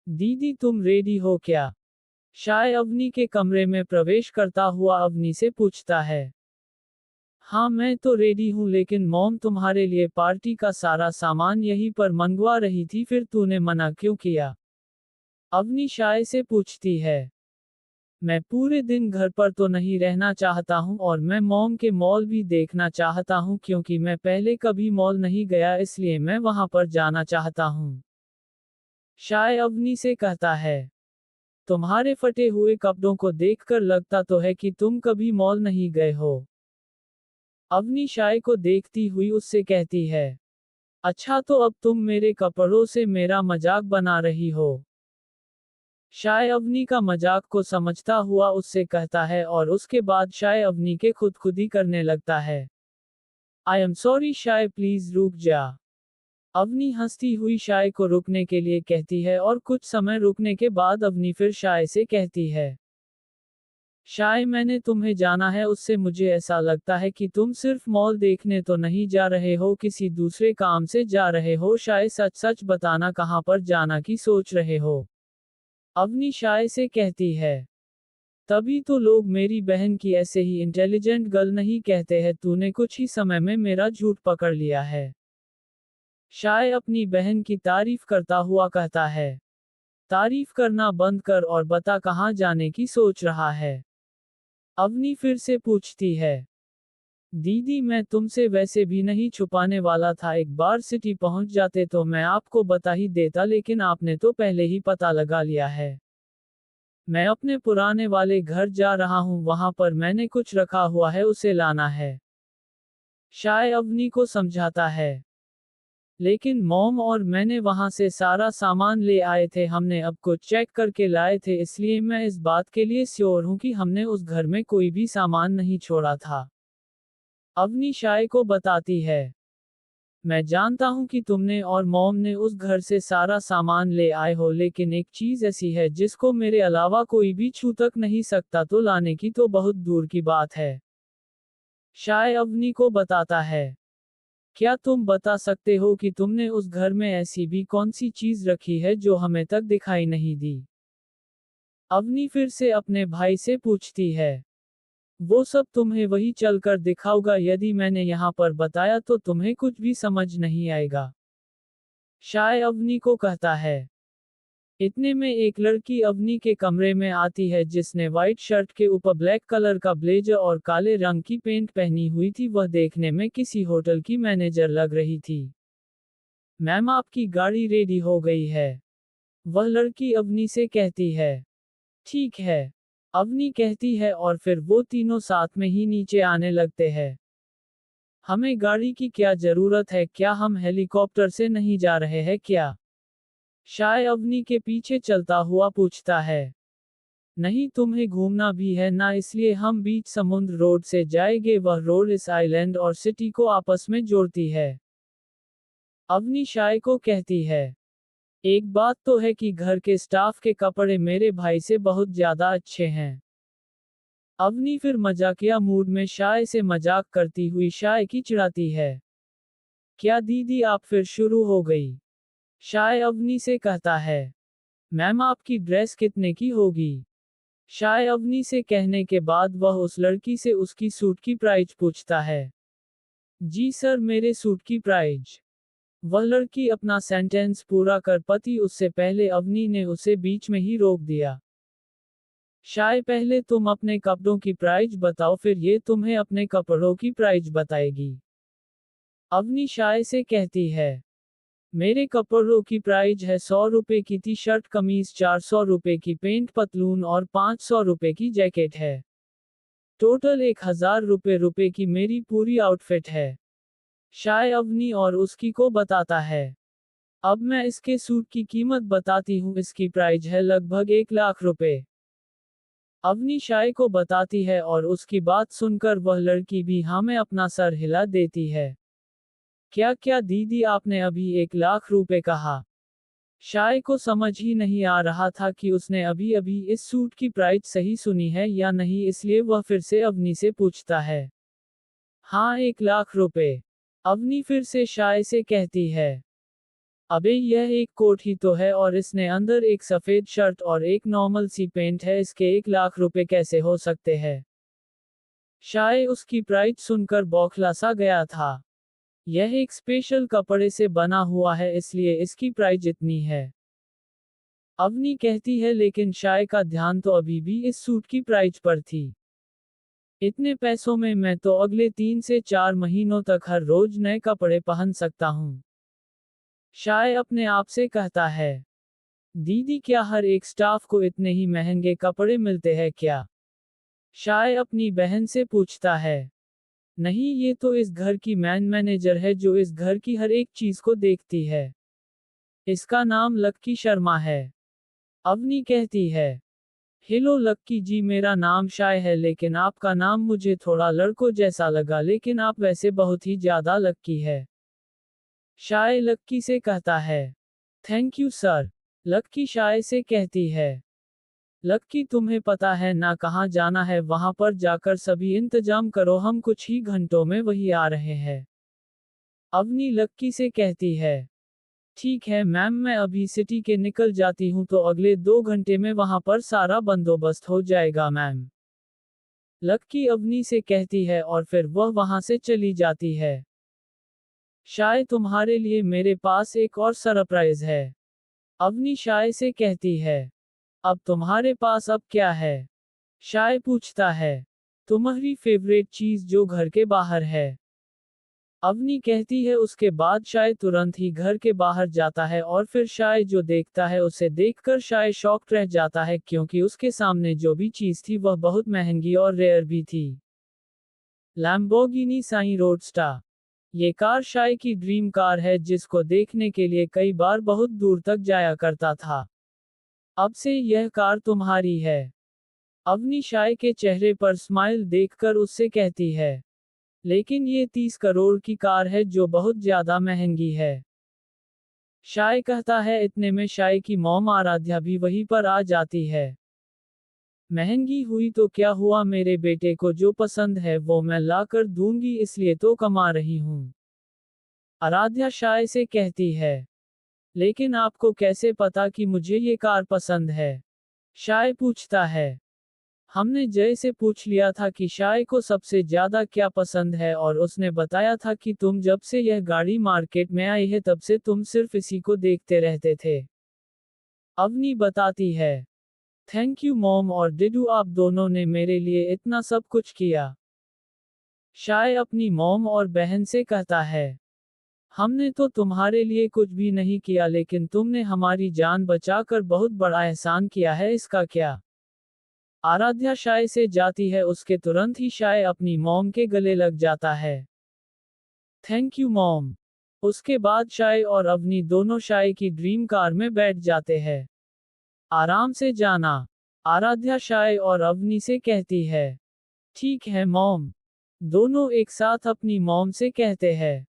दीदी तुम रेडी हो क्या? शाय अवनी के कमरे में प्रवेश करता हुआ अवनी से पूछता है। हाँ मैं तो रेडी हूँ, लेकिन मॉम तुम्हारे लिए पार्टी का सारा सामान यहीं पर मंगवा रही थी, फिर तूने मना क्यों किया? अवनी शाय से पूछती है। मैं पूरे दिन घर पर तो नहीं रहना चाहता हूँ और मैं मॉम के मॉल भी देखना चाहता हूँ, क्योंकि मैं पहले कभी मॉल नहीं गया, इसलिए मैं वहां पर जाना चाहता हूँ। शाय अवनी से कहता है। तुम्हारे फटे हुए कपड़ों को देखकर लगता तो है कि तुम कभी मॉल नहीं गए हो। अवनी शाय को देखती हुई उससे कहती है। अच्छा तो अब तुम मेरे कपड़ों से मेरा मजाक बना रही हो। शाय अवनी का मजाक को समझता हुआ उससे कहता है और उसके बाद शाय अवनी के खुदकुदी करने लगता है। I am sorry shy please रुक जा। अवनी हंसती हुई शाय को रुकने के लिए कहती है और कुछ समय रुकने के बाद अवनी फिर शाय से कहती है। शाय मैंने तुम्हें जाना है उससे मुझे ऐसा लगता है कि तुम सिर्फ मॉल देखने तो नहीं जा रहे हो किसी दूसरे काम से जा रहे हो शाय सच सच बताना कहाँ पर जाना की सोच रहे हो। अवनी शाय से कहती है। तभी तो लोग मेरी बहन की ऐसे ही इंटेलिजेंट गर्ल नहीं कहते हैं तूने कुछ ही समय में मेरा झूठ पकड़ लिया है। शाय अपनी बहन की तारीफ करता हुआ कहता है। तारीफ करना बंद कर और बता कहाँ जाने की सोच रहा है। अवनी फिर से पूछती है। दीदी मैं तुमसे वैसे भी नहीं छुपाने वाला था एक बार सिटी पहुंच जाते तो मैं आपको बता ही देता लेकिन आपने तो पहले ही पता लगा लिया है। मैं अपने पुराने वाले घर जा रहा हूं वहां पर मैंने कुछ रखा हुआ है उसे लाना है। शाय अवनी को समझाता है। लेकिन मॉम और मैंने वहां से सारा सामान ले आए थे हमने अब कुछ चेक करके लाए थे इसलिए मैं इस बात के लिए श्योर हूं कि हमने उस घर में कोई भी सामान नहीं छोड़ा था। अवनी शाय को बताती है। मैं जानता हूं कि तुमने और मॉम ने उस घर से सारा सामान ले आए हो लेकिन एक चीज ऐसी है जिसको मेरे अलावा कोई भी छू तक नहीं सकता तो लाने की तो बहुत दूर की बात है। शाय अवनी को बताता है। क्या तुम बता सकते हो कि तुमने उस घर में ऐसी भी कौन सी चीज रखी है जो हमें तक दिखाई नहीं दी। अवनी फिर से अपने भाई से पूछती है। वो सब तुम्हें वही चलकर दिखाऊंगा यदि मैंने यहाँ पर बताया तो तुम्हें कुछ भी समझ नहीं आएगा। शाय अवनी को कहता है। इतने में एक लड़की अवनी के कमरे में आती है जिसने व्हाइट शर्ट के ऊपर ब्लैक कलर का ब्लेजर और काले रंग की पेंट पहनी हुई थी वह देखने में किसी होटल की मैनेजर लग रही थी। मैम आपकी गाड़ी रेडी हो गई है। वह लड़की अवनी से कहती है। ठीक है। अवनी कहती है और फिर वो तीनों साथ में ही नीचे आने लगते हैं। हमें गाड़ी की क्या जरूरत है क्या हम हेलीकॉप्टर से नहीं जा रहे हैं क्या? शाय अवनी के पीछे चलता हुआ पूछता है। नहीं तुम्हें घूमना भी है ना इसलिए हम बीच समुद्र रोड से जाएंगे वह रोड इस आइलैंड और सिटी को आपस में जोड़ती है। अवनी शाय को कहती है। एक बात तो है कि घर के स्टाफ के कपड़े मेरे भाई से बहुत ज्यादा अच्छे हैं। अवनी फिर मजाकिया मूड में शाय से मजाक करती हुई शाय की चिढ़ाती है। क्या दीदी आप फिर शुरू हो गई? शाय अवनी से कहता है। मैम आपकी ड्रेस कितने की होगी? शाय अवनी से कहने के बाद वह उस लड़की से उसकी सूट की प्राइस पूछता है। जी सर मेरे सूट की प्राइस। वह लड़की अपना सेंटेंस पूरा कर पाती उससे पहले अवनी ने उसे बीच में ही रोक दिया। शाय पहले तुम अपने कपड़ों की प्राइस बताओ फिर ये तुम्हें अपने कपड़ों की प्राइस बताएगी। अवनी शाय से कहती है। मेरे कपड़ों की प्राइस है 100 रुपए की टी शर्ट कमीज 400 रुपए की पेंट पतलून और 500 रुपए की जैकेट है। टोटल 1000 रुपए की मेरी पूरी आउटफिट है। शाय अवनी और उसकी को बताता है। अब मैं इसके सूट की कीमत बताती हूँ इसकी प्राइस है लगभग 1 लाख रुपए। अवनी शाय को बताती है और उसकी बात सुनकर वह लड़की भी हाँ में अपना सर हिला देती है। क्या क्या दीदी आपने अभी 1 लाख रुपए कहा? शाय को समझ ही नहीं आ रहा था कि उसने अभी अभी इस सूट की प्राइस सही सुनी है या नहीं इसलिए वह फिर से अवनी से पूछता है। हाँ 1 लाख रुपए। अवनी फिर से शाय से कहती है। अबे यह एक कोट ही तो है और इसने अंदर एक सफेद शर्ट और एक नॉर्मल सी पेंट है इसके 1 लाख रुपए कैसे हो सकते हैं? शाय उसकी प्राइस सुनकर बौखला सा गया था। यह एक स्पेशल कपड़े से बना हुआ है इसलिए इसकी प्राइस इतनी है। अवनी कहती है लेकिन शाय का ध्यान तो अभी भी इस सूट की प्राइस पर थी। इतने पैसों में मैं तो अगले 3 से 4 महीनों तक हर रोज नए कपड़े पहन सकता हूँ। शाय अपने आप से कहता है। दीदी क्या हर एक स्टाफ को इतने ही महंगे कपड़े मिलते हैं क्या? शाय अपनी बहन से पूछता है। नहीं, ये तो इस घर की मैनेजर है जो इस घर की हर एक चीज को देखती है। इसका नाम लक्की शर्मा है। अवनी कहती है। हेलो लक्की जी, मेरा नाम शाय है, लेकिन आपका नाम मुझे थोड़ा लड़कों जैसा लगा, लेकिन आप वैसे बहुत ही ज्यादा लक्की है। शाय लक्की से कहता है। Thank you sir. लक्की शाय से कहती है। लक्की, तुम्हें पता है ना कहाँ जाना है, वहां पर जाकर सभी इंतजाम करो, हम कुछ ही घंटों में वही आ रहे हैं। अवनी लक्की से कहती है। ठीक है मैम, मैं अभी सिटी के निकल जाती हूँ तो अगले 2 घंटे में वहां पर सारा बंदोबस्त हो जाएगा मैम। लक्की अवनी से कहती है और फिर वह वहां से चली जाती है। शाय, तुम्हारे लिए मेरे पास एक और सरप्राइज है। अवनी शाय से कहती है। अब तुम्हारे पास अब क्या है? शाय पूछता है। तुम्हारी फेवरेट चीज जो घर के बाहर है। अवनी कहती है। उसके बाद शाय तुरंत ही घर के बाहर जाता है और फिर शाय जो देखता है उसे देखकर शाय शॉक्ड रह जाता है, क्योंकि उसके सामने जो भी चीज थी वह बहुत महंगी और रेयर भी थी। Lamborghini Sai roadster. ये कार शाय की ड्रीम कार है, जिसको देखने के लिए कई बार बहुत दूर तक जाया करता था। अब से यह कार तुम्हारी है। अवनी शाय के चेहरे पर स्माइल देखकर उससे कहती है। लेकिन ये 30 करोड़ की कार है जो बहुत ज्यादा महंगी है। शाय कहता है। इतने में शाय की मॉम आराध्या भी वहीं पर आ जाती है। महंगी हुई तो क्या हुआ, मेरे बेटे को जो पसंद है वो मैं ला कर दूंगी, इसलिए तो कमा रही हूँ। आराध्या शाय से कहती है। लेकिन आपको कैसे पता कि मुझे ये कार पसंद है? शाय पूछता है। हमने जय से पूछ लिया था कि शाय को सबसे ज्यादा क्या पसंद है, और उसने बताया था कि तुम जब से यह गाड़ी मार्केट में आई है तब से तुम सिर्फ इसी को देखते रहते थे। अवनी बताती है। थैंक यू मॉम और डिडू, आप दोनों ने मेरे लिए इतना सब कुछ किया। शाय अपनी मॉम और बहन से कहता है। हमने तो तुम्हारे लिए कुछ भी नहीं किया, लेकिन तुमने हमारी जान बचाकर बहुत बड़ा एहसान किया है, इसका क्या? आराध्या शाय से जाती है, उसके तुरंत ही शाय अपनी मॉम के गले लग जाता है। Thank you mom. उसके बाद शाय और अवनी दोनों शाय की ड्रीम कार में बैठ जाते हैं। आराम से जाना। आराध्या शाय और अवनी से कहती है। ठीक है मॉम। दोनों एक साथ अपनी मॉम से कहते हैं।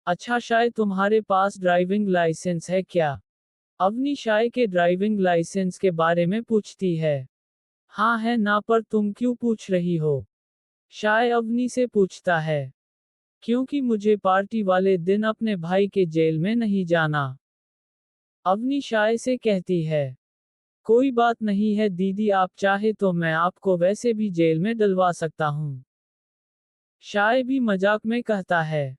अच्छा शाय, तुम्हारे पास ड्राइविंग लाइसेंस है क्या? अवनी शाय के ड्राइविंग लाइसेंस के बारे में पूछती है। हाँ है ना, पर तुम क्यों पूछ रही हो? शाय अवनी से पूछता है। क्योंकि मुझे पार्टी वाले दिन अपने भाई के जेल में नहीं जाना। अवनी शाय से कहती है। कोई बात नहीं है दीदी, आप चाहे तो मैं आपको वैसे भी जेल में डलवा सकता हूँ। शाय भी मजाक में कहता है।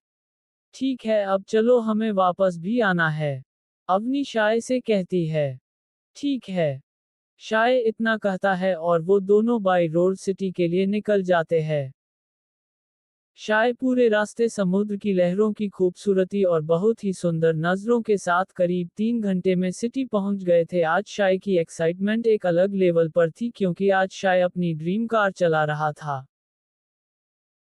ठीक है, अब चलो, हमें वापस भी आना है। अवनी शाय से कहती है। ठीक है। शाय इतना कहता है और वो दोनों बाई रोड सिटी के लिए निकल जाते हैं। शाय पूरे रास्ते समुद्र की लहरों की खूबसूरती और बहुत ही सुंदर नज़रों के साथ करीब 3 घंटे में सिटी पहुंच गए थे। आज शाय की एक्साइटमेंट एक अलग लेवल पर थी, क्योंकि आज शाय अपनी ड्रीम कार चला रहा था।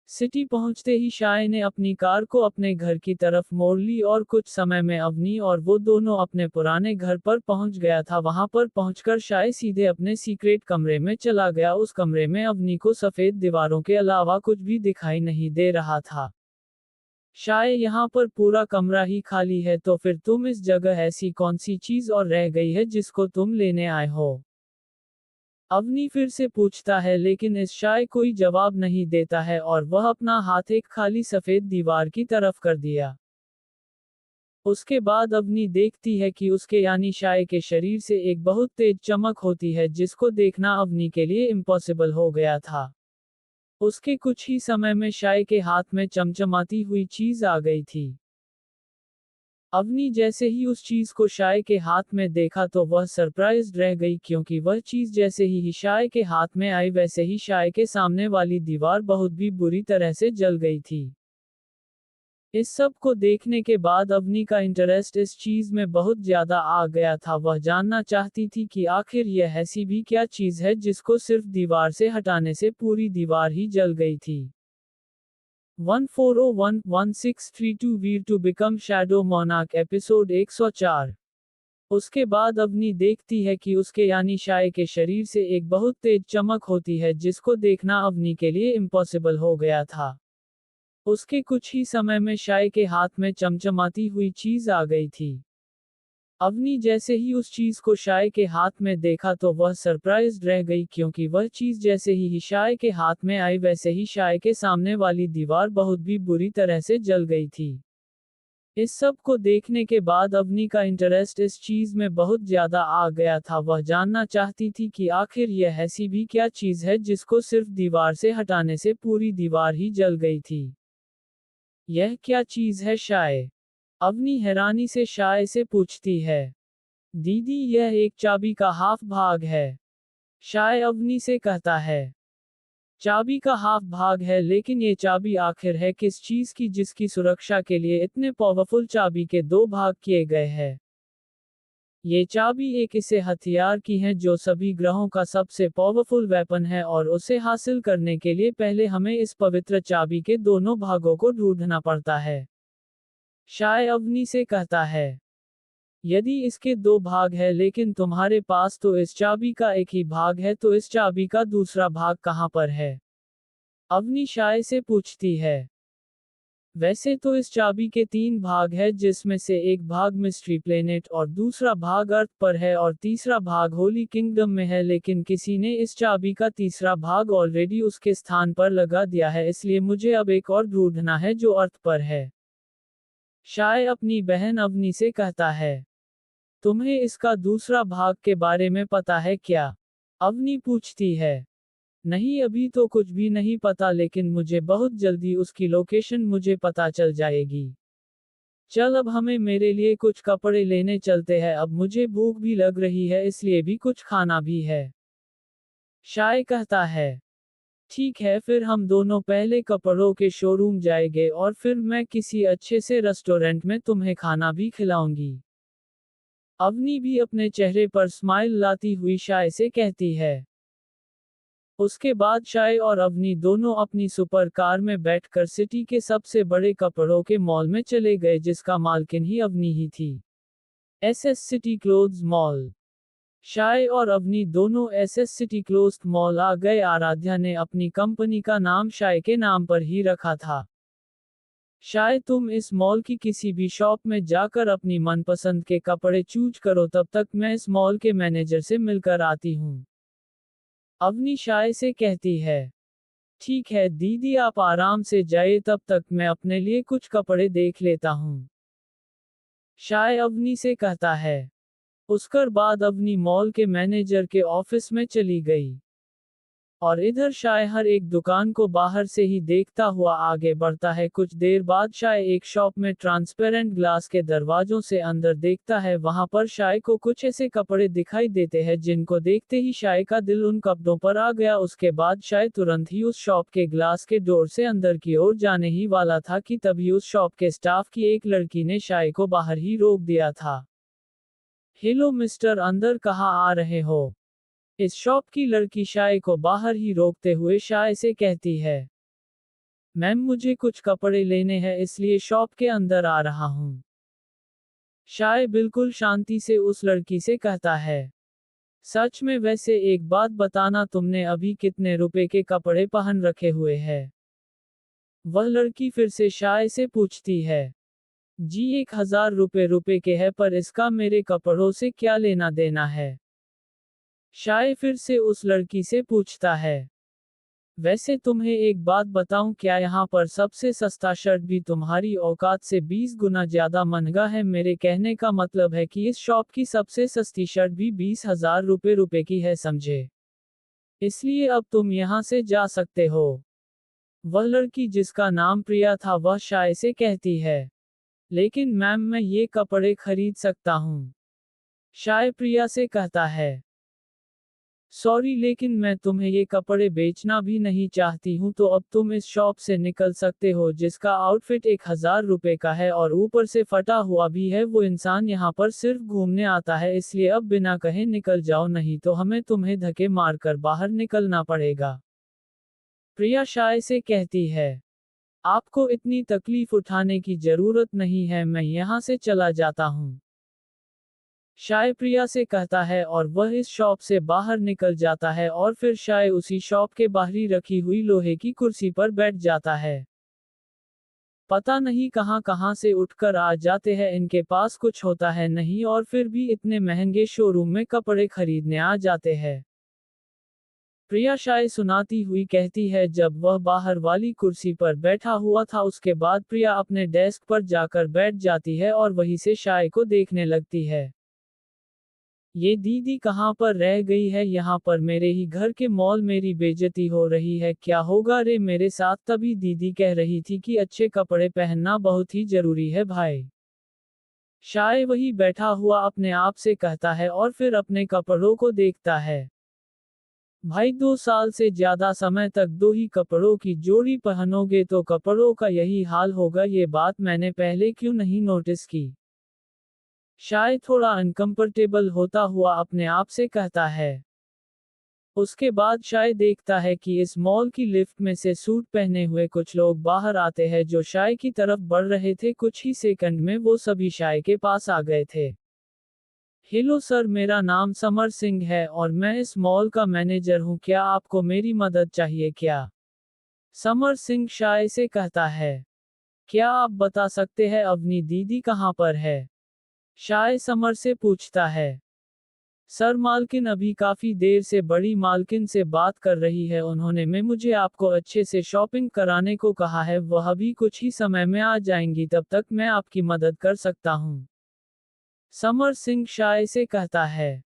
सिटी पहुंचते ही शाय ने अपनी कार को अपने घर की तरफ मोड़ ली और कुछ समय में अवनी और वो दोनों अपने पुराने घर पर पहुंच गया था। वहां पर पहुंचकर शाय सीधे अपने सीक्रेट कमरे में चला गया। उस कमरे में अवनी को सफेद दीवारों के अलावा कुछ भी दिखाई नहीं दे रहा था। शाय, यहाँ पर पूरा कमरा ही खाली है, तो फिर तुम इस जगह ऐसी कौन सी चीज और रह गई है जिसको तुम लेने आए हो? अवनी फिर से पूछता है, लेकिन इस शाय कोई जवाब नहीं देता है और वह अपना हाथ एक खाली सफेद दीवार की तरफ कर दिया। उसके बाद अवनी देखती है कि उसके यानी शाय के शरीर से एक बहुत तेज चमक होती है, जिसको देखना अवनी के लिए इम्पॉसिबल हो गया था। उसके कुछ ही समय में शाय के हाथ में चमचमाती हुई चीज आ गई थी। अवनी जैसे ही उस चीज को शाय के हाथ में देखा तो वह सरप्राइज्ड रह गई, क्योंकि वह चीज जैसे ही शाय के हाथ में आई वैसे ही शाय के सामने वाली दीवार बहुत भी बुरी तरह से जल गई थी। इस सब को देखने के बाद अवनी का इंटरेस्ट इस चीज में बहुत ज्यादा आ गया था। वह जानना चाहती थी कि आखिर यह ऐसी भी क्या चीज है जिसको सिर्फ दीवार से हटाने से पूरी दीवार ही जल गई थी। 14011632 Veer to become shadow monarch episode 104। उसके बाद अवनी देखती है कि उसके यानी शाय के शरीर से एक बहुत तेज चमक होती है जिसको देखना अवनी के लिए इम्पॉसिबल हो गया था। उसके कुछ ही समय में शाय के हाथ में चमचमाती हुई चीज आ गई थी। अवनी जैसे ही उस चीज को शाय के हाथ में देखा तो वह सरप्राइज्ड रह गई क्योंकि वह चीज जैसे ही शाय के हाथ में आई वैसे ही शाय के सामने वाली दीवार बहुत भी बुरी तरह से जल गई थी। इस सब को देखने के बाद अवनी का इंटरेस्ट इस चीज में बहुत ज्यादा आ गया था। वह जानना चाहती थी कि आखिर यह ऐसी भी क्या चीज है जिसको सिर्फ दीवार से हटाने से पूरी दीवार ही जल गई थी। यह क्या चीज है शाय? अवनी हैरानी से शाय से पूछती है। दीदी यह एक चाबी का हाफ भाग है, शाय अवनी से कहता है। चाबी का हाफ भाग है, लेकिन ये चाबी आखिर है किस चीज की जिसकी सुरक्षा के लिए इतने पावरफुल चाबी के दो भाग किए गए हैं? ये चाबी एक ऐसे हथियार की है जो सभी ग्रहों का सबसे पावरफुल वेपन है और उसे हासिल करने के लिए पहले हमें इस पवित्र चाबी के दोनों भागों को ढूंढना पड़ता है, शाय अवनी से कहता है। यदि इसके दो भाग है लेकिन तुम्हारे पास तो इस चाबी का एक ही भाग है तो इस चाबी का दूसरा भाग कहाँ पर है? अवनी शाय से पूछती है। वैसे तो इस चाबी के तीन भाग है जिसमें से एक भाग मिस्ट्री प्लेनेट और दूसरा भाग अर्थ पर है और तीसरा भाग होली किंगडम में है, लेकिन किसी ने इस चाबी का तीसरा भाग ऑलरेडी उसके स्थान पर लगा दिया है, इसलिए मुझे अब एक और ढूंढना है जो अर्थ पर है, शाय अपनी बहन अवनी से कहता है। तुम्हें इसका दूसरा भाग के बारे में पता है क्या? अवनी पूछती है। नहीं अभी तो कुछ भी नहीं पता, लेकिन मुझे बहुत जल्दी उसकी लोकेशन मुझे पता चल जाएगी। चल अब हमें मेरे लिए कुछ कपड़े लेने चलते हैं, अब मुझे भूख भी लग रही है इसलिए भी कुछ खाना भी है, शाय कहता है। ठीक है फिर हम दोनों पहले कपड़ों के शोरूम जाएंगे और फिर मैं किसी अच्छे से रेस्टोरेंट में तुम्हें खाना भी खिलाऊंगी। अवनी भी अपने चेहरे पर स्माइल लाती हुई शाय से कहती है। उसके बाद शाय और अवनी दोनों अपनी सुपर कार में बैठकर सिटी के सबसे बड़े कपड़ों के मॉल में चले गए जिसका मालकिन ही अवनी ही थी, एसएस सिटी क्लोथ्स मॉल। शाय और अवनी दोनों एसएस सिटी क्लोथ्स मॉल आ गए। आराध्या ने अपनी कंपनी का नाम शाय के नाम पर ही रखा था। शाय तुम इस मॉल की किसी भी शॉप में जाकर अपनी मनपसंद के कपड़े चूज करो, तब तक मैं इस मॉल के मैनेजर से मिलकर आती हूँ, अवनी शाय से कहती है। ठीक है दीदी आप आराम से जाइए, तब तक मैं अपने लिए कुछ कपड़े देख लेता हूँ, शाय अवनी से कहता है। उसके बाद अवनी मॉल के मैनेजर के ऑफिस में चली गई और इधर शाय हर एक दुकान को बाहर से ही देखता हुआ आगे बढ़ता है। कुछ देर बाद शाय एक शॉप में ट्रांसपेरेंट ग्लास के दरवाजों से अंदर देखता है। वहां पर शाय को कुछ ऐसे कपड़े दिखाई देते हैं जिनको देखते ही शाय का दिल उन कपड़ों पर आ गया। उसके बाद शाय तुरंत ही उस शॉप के ग्लास के डोर से अंदर की ओर जाने ही वाला था कि तभी उस शॉप के स्टाफ की एक लड़की ने शाय को बाहर ही रोक दिया था। हेलो मिस्टर, अंदर कहाँ आ रहे हो? इस शॉप की लड़की शाय को बाहर ही रोकते हुए शाय से कहती है। मैम मुझे कुछ कपड़े लेने हैं इसलिए शॉप के अंदर आ रहा हूँ, शाय बिल्कुल शांति से उस लड़की से कहता है। सच में वैसे एक बात बताना, तुमने अभी कितने रुपए के कपड़े पहन रखे हुए हैं? वह लड़की फिर से शाय से पूछती है। जी 1000 रुपए के है, पर इसका मेरे कपड़ों से क्या लेना देना है? शाय फिर से उस लड़की से पूछता है। वैसे तुम्हें एक बात बताऊं क्या, यहाँ पर सबसे सस्ता शर्ट भी तुम्हारी औकात से 20 गुना ज्यादा महंगा है। मेरे कहने का मतलब है कि इस शॉप की सबसे सस्ती शर्ट भी 20,000 रुपए की है, समझे? इसलिए अब तुम यहाँ से जा सकते हो। वह लड़की जिसका नाम प्रिया था वह शाय से कहती है। लेकिन मैम मैं ये कपड़े खरीद सकता हूँ, शाय प्रिया से कहता है। सॉरी लेकिन मैं तुम्हें ये कपड़े बेचना भी नहीं चाहती हूँ, तो अब तुम इस शॉप से निकल सकते हो जिसका आउटफिट 1000 रुपए का है और ऊपर से फटा हुआ भी है। वो इंसान यहाँ पर सिर्फ घूमने आता है, इसलिए अब बिना कहे निकल जाओ, नहीं तो हमें तुम्हें धक्के मारकर बाहर निकलना पड़ेगा, प्रिया शाय से कहती है। आपको इतनी तकलीफ उठाने की जरूरत नहीं है, मैं यहाँ से चला जाता हूँ। शाय प्रिया से कहता है और वह इस शॉप से बाहर निकल जाता है और फिर शाय उसी शॉप के बाहरी रखी हुई लोहे की कुर्सी पर बैठ जाता है। पता नहीं कहां कहां से उठकर आ जाते हैं, इनके पास कुछ होता है नहीं और फिर भी इतने महंगे शोरूम में कपड़े खरीदने आ जाते हैं। प्रिया शाय सुनाती हुई कहती है जब वह बाहर वाली कुर्सी पर बैठा हुआ था उसके बाद प्रिया अपने डेस्क पर जाकर बैठ जाती है और वहीं से शाय को देखने लगती है। ये दीदी कहाँ पर रह गई है, यहाँ पर मेरे ही घर के मॉल मेरी बेइज्जती हो रही है, क्या होगा रे मेरे साथ। तभी दीदी कह रही थी कि अच्छे कपड़े पहनना बहुत ही जरूरी है भाई। शाय वही बैठा हुआ अपने आप से कहता है और फिर अपने कपड़ों को देखता है। भाई 2 साल से ज्यादा समय तक दो ही कपड़ों की जोड़ी पहनोगे तो कपड़ों का यही हाल होगा, ये बात मैंने पहले क्यों नहीं नोटिस की। शायद थोड़ा अनकंफर्टेबल होता हुआ अपने आप से कहता है। उसके बाद शायद देखता है कि इस मॉल की लिफ्ट में से सूट पहने हुए कुछ लोग बाहर आते हैं जो शाय की तरफ बढ़ रहे थे। कुछ ही सेकंड में वो सभी शाय के पास आ गए थे। हेलो सर, मेरा नाम समर सिंह है और मैं इस मॉल का मैनेजर हूँ, क्या आपको मेरी मदद चाहिए क्या? समर सिंह शाय से कहता है। क्या आप बता सकते हैं अवनी दीदी कहाँ पर है? शाय समर से पूछता है। सर मालकिन अभी काफी देर से बड़ी मालकिन से बात कर रही है, उन्होंने मैं मुझे आपको अच्छे से शॉपिंग कराने को कहा है, वह अभी कुछ ही समय में आ जाएंगी, तब तक मैं आपकी मदद कर सकता हूँ। समर सिंह शाय से कहता है।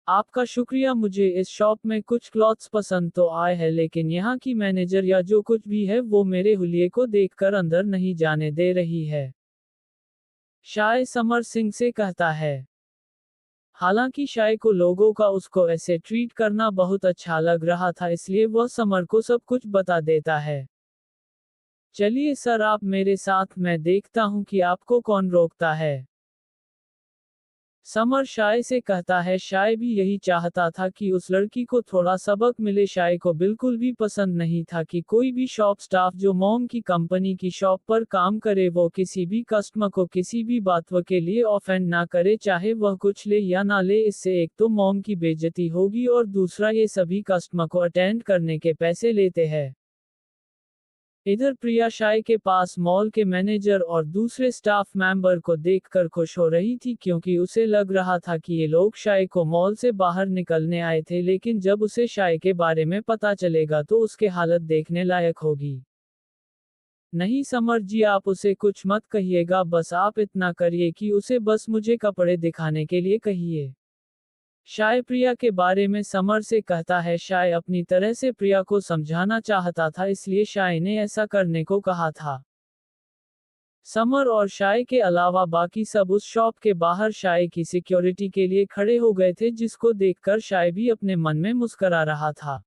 आपका शुक्रिया, मुझे इस शॉप में कुछ क्लॉथ्स पसंद तो आए हैं लेकिन यहाँ की मैनेजर या जो कुछ भी है वो मेरे हुलिये को देखकर अंदर नहीं जाने दे रही है। शाय समर सिंह से कहता है। हालांकि शाय को लोगों का उसको ऐसे ट्रीट करना बहुत अच्छा लग रहा था, इसलिए वह समर को सब कुछ बता देता है। चलिए सर आप मेरे साथ, मैं देखता हूँ कि आपको कौन रोकता है। समर शाय से कहता है। शाय भी यही चाहता था कि उस लड़की को थोड़ा सबक मिले। शाय को बिल्कुल भी पसंद नहीं था कि कोई भी शॉप स्टाफ जो मॉम की कंपनी की शॉप पर काम करे वो किसी भी कस्टमर को किसी भी बात के लिए ऑफेंड ना करे, चाहे वह कुछ ले या ना ले। इससे एक तो मॉम की बेइज्जती होगी और दूसरा ये सभी कस्टमर को अटेंड करने के पैसे लेते हैं। इधर प्रिया शाय के पास मॉल के मैनेजर और दूसरे स्टाफ मेंबर को देखकर खुश हो रही थी क्योंकि उसे लग रहा था कि ये लोग शाय को मॉल से बाहर निकलने आए थे, लेकिन जब उसे शाय के बारे में पता चलेगा तो उसके हालत देखने लायक होगी। नहीं समर जी, आप उसे कुछ मत कहिएगा, बस आप इतना करिए कि उसे बस मुझे कपड़े दिखाने के लिए कहिए। शाय प्रिया के बारे में समर से कहता है। शाय अपनी तरह से प्रिया को समझाना चाहता था, इसलिए शाय ने ऐसा करने को कहा था। समर और शाय के अलावा बाकी सब उस शॉप के बाहर शाय की सिक्योरिटी के लिए खड़े हो गए थे, जिसको देखकर शाय भी अपने मन में मुस्कुरा रहा था।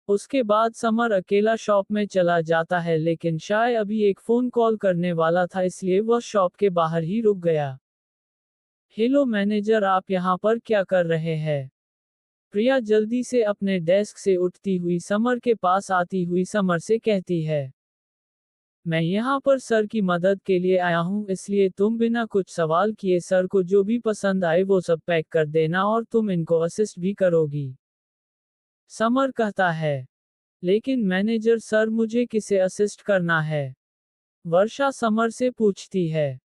उसके बाद समर अकेला शॉप में चला जाता है, लेकिन शाय अभी एक फोन कॉल करने वाला था, इसलिए वह शॉप के बाहर ही रुक गया। हेलो मैनेजर, आप यहाँ पर क्या कर रहे हैं? प्रिया जल्दी से अपने डेस्क से उठती हुई समर के पास आती हुई समर से कहती है। मैं यहाँ पर सर की मदद के लिए आया हूँ, इसलिए तुम बिना कुछ सवाल किए सर को जो भी पसंद आए वो सब पैक कर देना और तुम इनको असिस्ट भी करोगी। समर कहता है। लेकिन मैनेजर सर, मुझे किसे असिस्ट करना है? वर्षा समर से पूछती है।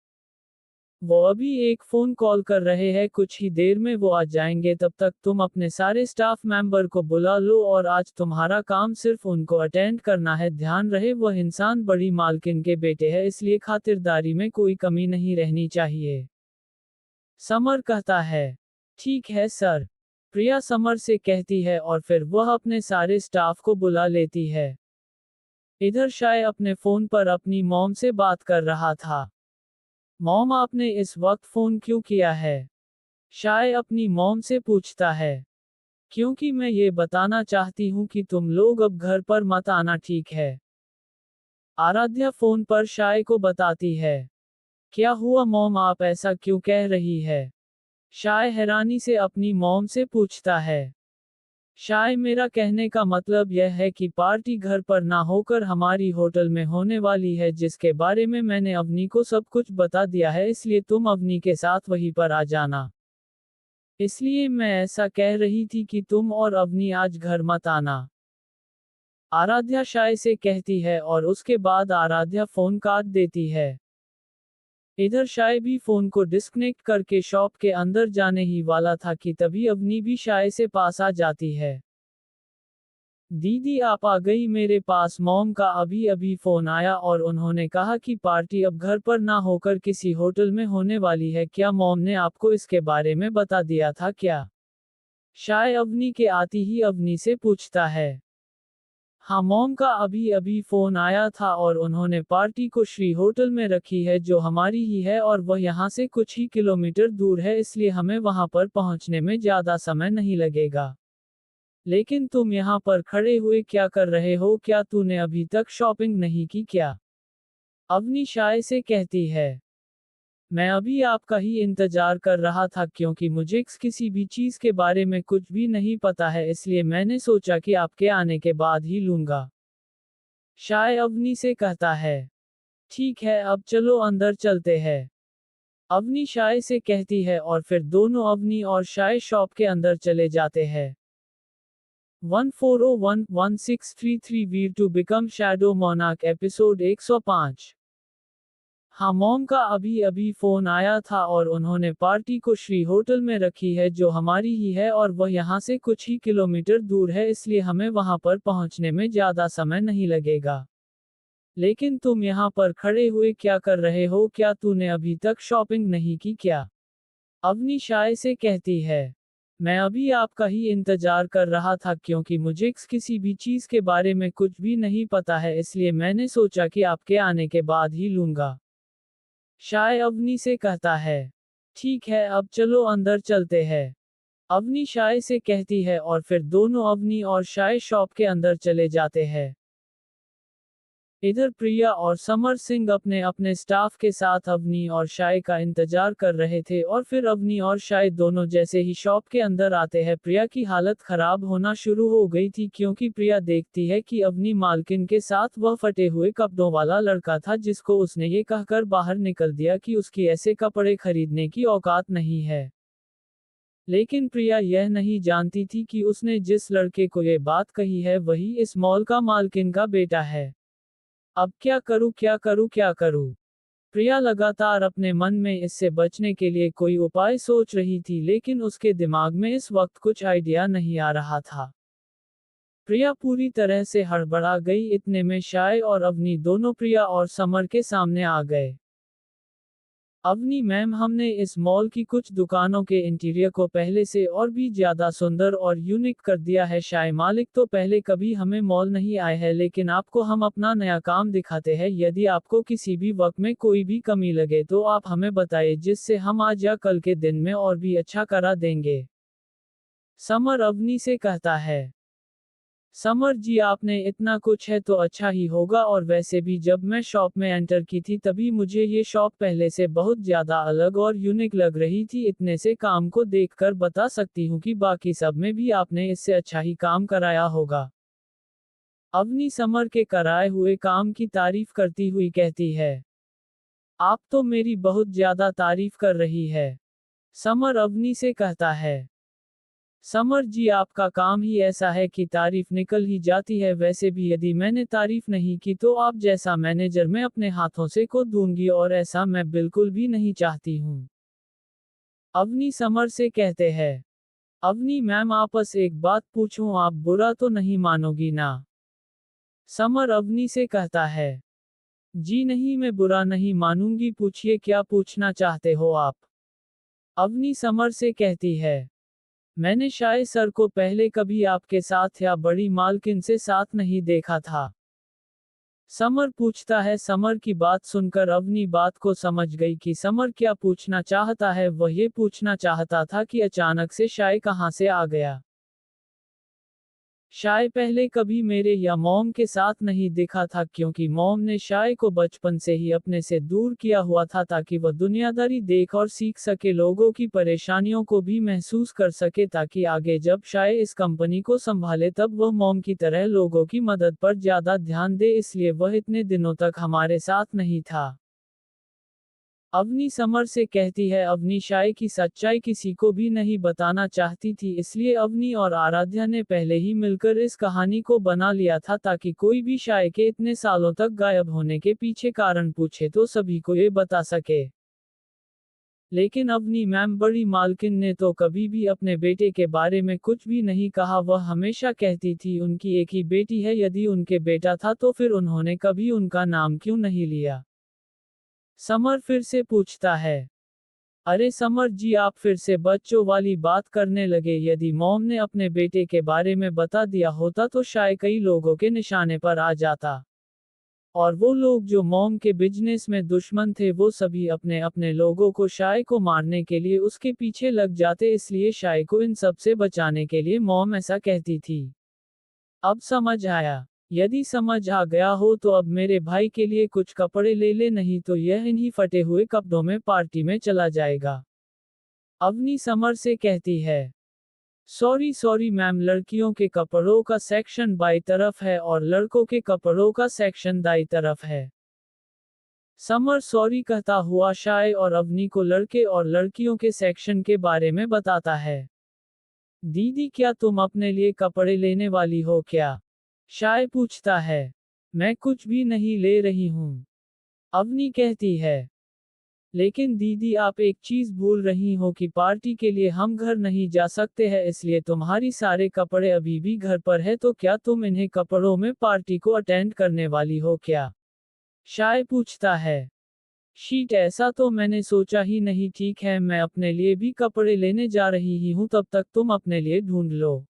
वो अभी एक फोन कॉल कर रहे हैं, कुछ ही देर में वो आ जाएंगे, तब तक तुम अपने सारे स्टाफ मेंबर को बुला लो और आज तुम्हारा काम सिर्फ उनको अटेंड करना है। ध्यान रहे वह इंसान बड़ी मालकिन के बेटे हैं, इसलिए खातिरदारी में कोई कमी नहीं रहनी चाहिए। समर कहता है। ठीक है सर, प्रिया समर से कहती है और फिर वह अपने सारे स्टाफ को बुला लेती है। इधर शाय अपने फोन पर अपनी मॉम से बात कर रहा था। मॉम, आपने इस वक्त फोन क्यों किया है? शाय अपनी मॉम से पूछता है। क्योंकि मैं ये बताना चाहती हूँ कि तुम लोग अब घर पर मत आना, ठीक है? आराध्या फोन पर शाय को बताती है। क्या हुआ मॉम, आप ऐसा क्यों कह रही है? शाय हैरानी से अपनी मॉम से पूछता है। शाय मेरा कहने का मतलब यह है कि पार्टी घर पर ना होकर हमारी होटल में होने वाली है, जिसके बारे में मैंने अवनी को सब कुछ बता दिया है, इसलिए तुम अवनी के साथ वहीं पर आ जाना। इसलिए मैं ऐसा कह रही थी कि तुम और अवनी आज घर मत आना। आराध्या शाय से कहती है और उसके बाद आराध्या फोन काट देती है। इधर शाय भी फोन को डिस्कनेक्ट करके शॉप के अंदर जाने ही वाला था कि तभी अवनी भी शाय से पास आ जाती है। दीदी आप आ गई मेरे पास, मॉम का अभी अभी फोन आया और उन्होंने कहा कि पार्टी अब घर पर ना होकर किसी होटल में होने वाली है, क्या मॉम ने आपको इसके बारे में बता दिया था क्या? शाय अवनी के आती ही अवनी से पूछता है। हाँ मॉम का अभी अभी फोन आया था और उन्होंने पार्टी को श्री होटल में रखी है जो हमारी ही है और वह यहाँ से कुछ ही किलोमीटर दूर है, इसलिए हमें वहाँ पर पहुँचने में ज़्यादा समय नहीं लगेगा। लेकिन तुम यहाँ पर खड़े हुए क्या कर रहे हो, क्या तूने अभी तक शॉपिंग नहीं की क्या? अवनी शाय से कहती है। मैं अभी आपका ही इंतजार कर रहा था क्योंकि मुझे किसी भी चीज के बारे में कुछ भी नहीं पता है, इसलिए मैंने सोचा कि आपके आने के बाद ही लूंगा। शाय अवनी से कहता है। ठीक है अब चलो अंदर चलते हैं। अवनी शाय से कहती है और फिर दोनों अवनी और शाय शॉप के अंदर चले जाते हैं। 14011633 Wheel to Become Shadow Monarch episode 105। हाँ मॉम का अभी अभी फोन आया था और उन्होंने पार्टी को श्री होटल में रखी है जो हमारी ही है और वह यहाँ से कुछ ही किलोमीटर दूर है, इसलिए हमें वहाँ पर पहुँचने में ज़्यादा समय नहीं लगेगा। लेकिन तुम यहाँ पर खड़े हुए क्या कर रहे हो, क्या तूने अभी तक शॉपिंग नहीं की क्या? अवनी शाय से कहती है। मैं अभी आपका ही इंतजार कर रहा था क्योंकि मुझे किसी भी चीज के बारे में कुछ भी नहीं पता है, इसलिए मैंने सोचा कि आपके आने के बाद ही लूंगा। शाय अवनी से कहता है। ठीक है अब चलो अंदर चलते हैं। अवनी शाय से कहती है और फिर दोनों अवनी और शाय शॉप के अंदर चले जाते हैं। इधर प्रिया और समर सिंह अपने अपने स्टाफ के साथ अवनी और शाय का इंतजार कर रहे थे और फिर अवनी और शाय दोनों जैसे ही शॉप के अंदर आते हैं, प्रिया की हालत खराब होना शुरू हो गई थी क्योंकि प्रिया देखती है कि अवनी मालकिन के साथ वह फटे हुए कपड़ों वाला लड़का था जिसको उसने ये कहकर बाहर निकल दिया कि उसकी ऐसे कपड़े खरीदने की औकात नहीं है। लेकिन प्रिया यह नहीं जानती थी कि उसने जिस लड़के को ये बात कही है वही इस मॉल का मालकिन का बेटा है। अब क्या करूं क्या करूं क्या करूं? प्रिया लगातार अपने मन में इससे बचने के लिए कोई उपाय सोच रही थी, लेकिन उसके दिमाग में इस वक्त कुछ आइडिया नहीं आ रहा था। प्रिया पूरी तरह से हड़बड़ा गई। इतने में शाय और अवनी दोनों प्रिया और समर के सामने आ गए। अवनी मैम, हमने इस मॉल की कुछ दुकानों के इंटीरियर को पहले से और भी ज्यादा सुंदर और यूनिक कर दिया है। शाय मालिक तो पहले कभी हमें मॉल नहीं आए हैं, लेकिन आपको हम अपना नया काम दिखाते हैं। यदि आपको किसी भी वक्त में कोई भी कमी लगे तो आप हमें बताइए, जिससे हम आज या कल के दिन में और भी अच्छा करा देंगे। समर अवनी से कहता है। समर जी, आपने इतना कुछ है तो अच्छा ही होगा, और वैसे भी जब मैं शॉप में एंटर की थी तभी मुझे ये शॉप पहले से बहुत ज्यादा अलग और यूनिक लग रही थी। इतने से काम को देखकर बता सकती हूँ कि बाकी सब में भी आपने इससे अच्छा ही काम कराया होगा। अवनी समर के कराए हुए काम की तारीफ करती हुई कहती है। आप तो मेरी बहुत ज्यादा तारीफ कर रही है। समर अवनी से कहता है। समर जी, आपका काम ही ऐसा है कि तारीफ निकल ही जाती है। वैसे भी यदि मैंने तारीफ नहीं की तो आप जैसा मैनेजर मैं अपने हाथों से को दूंगी, और ऐसा मैं बिल्कुल भी नहीं चाहती हूँ। अवनी समर से कहते हैं। अवनी मैम, आपस एक बात पूछूं, आप बुरा तो नहीं मानोगी ना? समर अवनी से कहता है। जी नहीं, मैं बुरा नहीं मानूंगी, पूछिए क्या पूछना चाहते हो आप? अवनी समर से कहती है। मैंने शाय सर को पहले कभी आपके साथ या बड़ी मालकिन से साथ नहीं देखा था। समर पूछता है। समर की बात सुनकर अवनी बात को समझ गई कि समर क्या पूछना चाहता है। वह ये पूछना चाहता था कि अचानक से शाय कहाँ से आ गया। शाय पहले कभी मेरे या मॉम के साथ नहीं दिखा था क्योंकि मॉम ने शाय को बचपन से ही अपने से दूर किया हुआ था ताकि वह दुनियादारी देख और सीख सके, लोगों की परेशानियों को भी महसूस कर सके ताकि आगे जब शाय इस कंपनी को संभाले तब वह मॉम की तरह लोगों की मदद पर ज्यादा ध्यान दे, इसलिए वह इतने दिनों तक हमारे साथ नहीं था। अवनी समर से कहती है अवनी शाय की सच्चाई किसी को भी नहीं बताना चाहती थी, इसलिए अवनी और आराध्या ने पहले ही मिलकर इस कहानी को बना लिया था ताकि कोई भी शाय के इतने सालों तक गायब होने के पीछे कारण पूछे तो सभी को ये बता सके। लेकिन अवनी मैम बड़ी मालकिन ने तो कभी भी अपने बेटे के बारे में कुछ भी नहीं कहा, वह हमेशा कहती थी उनकी एक ही बेटी है, यदि उनके बेटा था तो फिर उन्होंने कभी उनका नाम क्यों नहीं लिया। समर फिर से पूछता है। अरे समर जी, आप फिर से बच्चों वाली बात करने लगे, यदि मॉम ने अपने बेटे के बारे में बता दिया होता तो शायद कई लोगों के निशाने पर आ जाता। और वो लोग जो मॉम के बिजनेस में दुश्मन थे वो सभी अपने अपने लोगों को शाय को मारने के लिए उसके पीछे लग जाते, इसलिए शाय को इन सब से बचाने के लिए मॉम ऐसा कहती थी। अब समझ आया। यदि समझ आ गया हो तो अब मेरे भाई के लिए कुछ कपड़े ले ले, नहीं तो यह इन्हीं फटे हुए कपड़ों में पार्टी में चला जाएगा। अवनी समर से कहती है। सॉरी सॉरी मैम, लड़कियों के कपड़ों का सेक्शन बाई तरफ है और लड़कों के कपड़ों का सेक्शन दाई तरफ है। समर सॉरी कहता हुआ शाय और अवनी को लड़के और लड़कियों के सेक्शन के बारे में बताता है। दीदी क्या तुम अपने लिए कपड़े लेने वाली हो क्या? शाय पूछता है। मैं कुछ भी नहीं ले रही हूँ। अवनी कहती है। लेकिन दीदी आप एक चीज भूल रही हो कि पार्टी के लिए हम घर नहीं जा सकते हैं, इसलिए तुम्हारी सारे कपड़े अभी भी घर पर है, तो क्या तुम इन्हें कपड़ों में पार्टी को अटेंड करने वाली हो क्या? शाय पूछता है। शीट ऐसा तो मैंने सोचा ही नहीं, ठीक है मैं अपने लिए भी कपड़े लेने जा रही ही हूँ, तब तक तुम अपने लिए ढूंढ लो।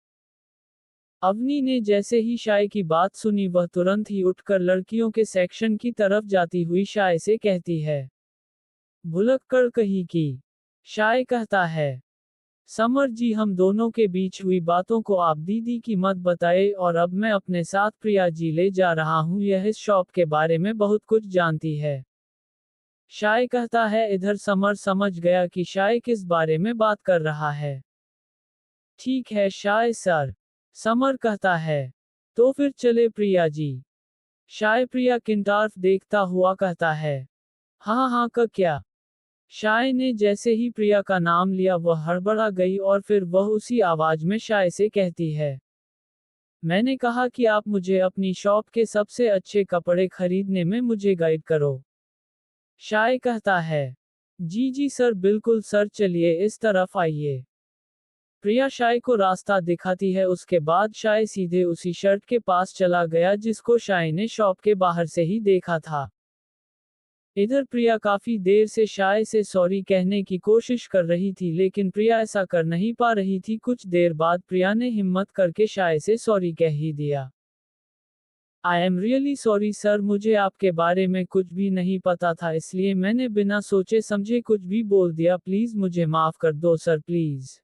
अवनी ने जैसे ही शाय की बात सुनी वह तुरंत ही उठकर लड़कियों के सेक्शन की तरफ जाती हुई शाय से कहती है। भुलक्कड़ कहीं की। शाय कहता है। समर जी, हम दोनों के बीच हुई बातों को आप दीदी की मत बताए, और अब मैं अपने साथ प्रिया जी ले जा रहा हूँ, यह इस शॉप के बारे में बहुत कुछ जानती है। शाय कहता है। इधर समर समझ गया कि शाय किस बारे में बात कर रहा है। ठीक है शाय सर, समर कहता है। तो फिर चले प्रिया जी। शाय प्रिया किंतार्फ देखता हुआ कहता है। हाँ हाँ का क्या? शाय ने जैसे ही प्रिया का नाम लिया वह हड़बड़ा गई और फिर वह उसी आवाज में शाय से कहती है। मैंने कहा कि आप मुझे अपनी शॉप के सबसे अच्छे कपड़े खरीदने में मुझे गाइड करो। शाय कहता है। जी जी सर, बिल्कुल सर, चलिए इस तरफ आइए। प्रिया शाय को रास्ता दिखाती है, उसके बाद शाय सीधे उसी शर्ट के पास चला गया जिसको शाय ने शॉप के बाहर से ही देखा था। इधर प्रिया काफी देर से शाय से सॉरी कहने की कोशिश कर रही थी, लेकिन प्रिया ऐसा कर नहीं पा रही थी। कुछ देर बाद प्रिया ने हिम्मत करके शाय से सॉरी कह ही दिया। I am really sorry sir, मुझे आपके बारे में कुछ भी नहीं पता था, इसलिए मैंने बिना सोचे समझे कुछ भी बोल दिया, प्लीज मुझे माफ कर दो सर प्लीज।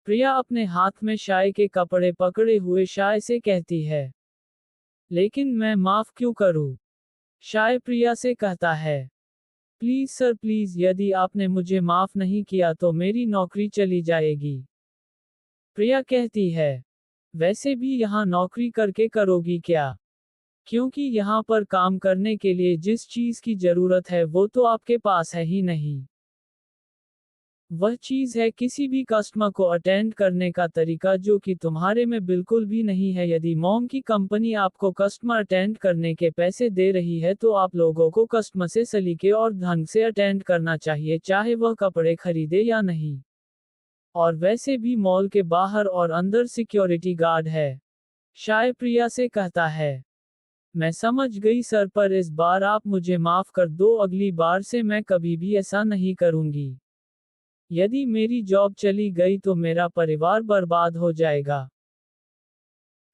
प्रिया अपने हाथ में शाय के कपड़े पकड़े हुए शाय से कहती है। लेकिन मैं माफ क्यों करूं? शाय प्रिया से कहता है। प्लीज सर प्लीज, यदि आपने मुझे माफ नहीं किया तो मेरी नौकरी चली जाएगी। प्रिया कहती है। वैसे भी यहाँ नौकरी करके करोगी क्या? क्योंकि यहाँ पर काम करने के लिए जिस चीज की जरूरत है वो तो आपके पास है ही नहीं। वह चीज है किसी भी कस्टमर को अटेंड करने का तरीका, जो कि तुम्हारे में बिल्कुल भी नहीं है। यदि मॉम की कंपनी आपको कस्टमर अटेंड करने के पैसे दे रही है तो आप लोगों को कस्टमर से सलीके और ढंग से अटेंड करना चाहिए, चाहे वह कपड़े खरीदे या नहीं। और वैसे भी मॉल के बाहर और अंदर सिक्योरिटी गार्ड है। शाय प्रिया से कहता है। मैं समझ गई सर, पर इस बार आप मुझे माफ कर दो, अगली बार से मैं कभी भी ऐसा नहीं करूंगी। यदि मेरी जॉब चली गई तो मेरा परिवार बर्बाद हो जाएगा।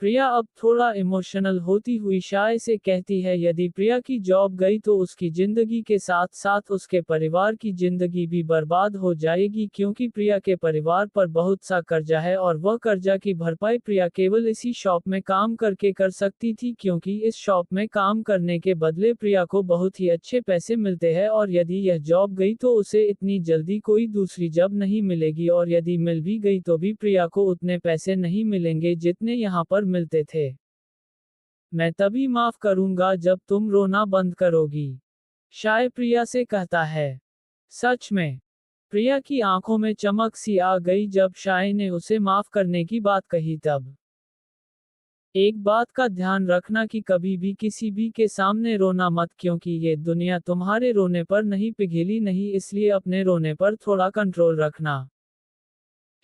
प्रिया अब थोड़ा इमोशनल होती हुई शाय से कहती है यदि प्रिया की जॉब गई तो उसकी जिंदगी के साथ साथ उसके परिवार की जिंदगी भी बर्बाद हो जाएगी क्योंकि प्रिया के परिवार पर बहुत सा कर्जा है और वह कर्जा की भरपाई प्रिया केवल इसी शॉप में काम करके कर सकती थी क्योंकि इस शॉप में काम करने के बदले प्रिया को बहुत ही अच्छे पैसे मिलते हैं और यदि यह जॉब गई तो उसे इतनी जल्दी कोई दूसरी जॉब नहीं मिलेगी और यदि मिल भी गई तो भी प्रिया को उतने पैसे नहीं मिलेंगे जितने यहाँ पर मिलते थे। मैं तभी माफ करूंगा जब तुम रोना बंद करोगी, शाय प्रिया से कहता है। सच में, प्रिया की आंखों में चमक सी आ गई जब शाय ने उसे माफ करने की बात कही तब। एक बात का ध्यान रखना कि कभी भी किसी भी के सामने रोना मत क्योंकि ये दुनिया तुम्हारे रोने पर नहीं पिघली नहीं इसलिए अपने रोने पर थोड़ा कंट्रोल रखना,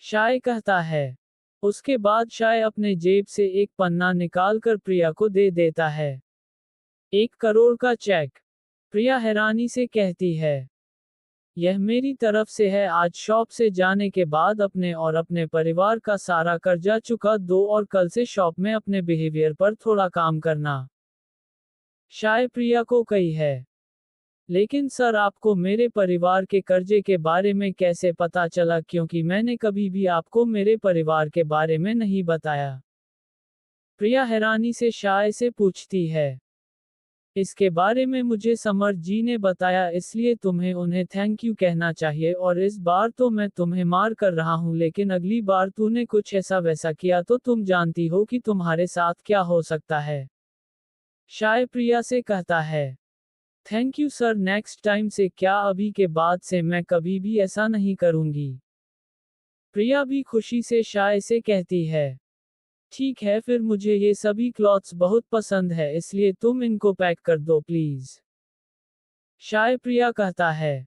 शाय कहता है। उसके बाद शाय अपने जेब से एक पन्ना निकालकर प्रिया को दे देता है। 1 करोड़ का चेक। प्रिया हैरानी से कहती है, यह मेरी तरफ से है, आज शॉप से जाने के बाद अपने और अपने परिवार का सारा कर्जा चुका दो और कल से शॉप में अपने बिहेवियर पर थोड़ा काम करना, शाय प्रिया को कही है। लेकिन सर आपको मेरे परिवार के कर्जे के बारे में कैसे पता चला क्योंकि मैंने कभी भी आपको मेरे परिवार के बारे में नहीं बताया, प्रिया हैरानी से शाय से पूछती है। इसके बारे में मुझे समर जी ने बताया इसलिए तुम्हें उन्हें थैंक यू कहना चाहिए और इस बार तो मैं तुम्हें मार कर रहा हूं लेकिन अगली बार तूने कुछ ऐसा वैसा किया तो तुम जानती हो कि तुम्हारे साथ क्या हो सकता है, शाय प्रिया से कहता है। Thank you sir, next time से क्या अभी के बाद से मैं कभी भी ऐसा नहीं करूंगी, प्रिया भी खुशी से शाय से कहती है। ठीक है फिर मुझे ये सभी क्लॉथ्स बहुत पसंद है इसलिए तुम इनको पैक कर दो प्लीज, शाय प्रिया कहता है।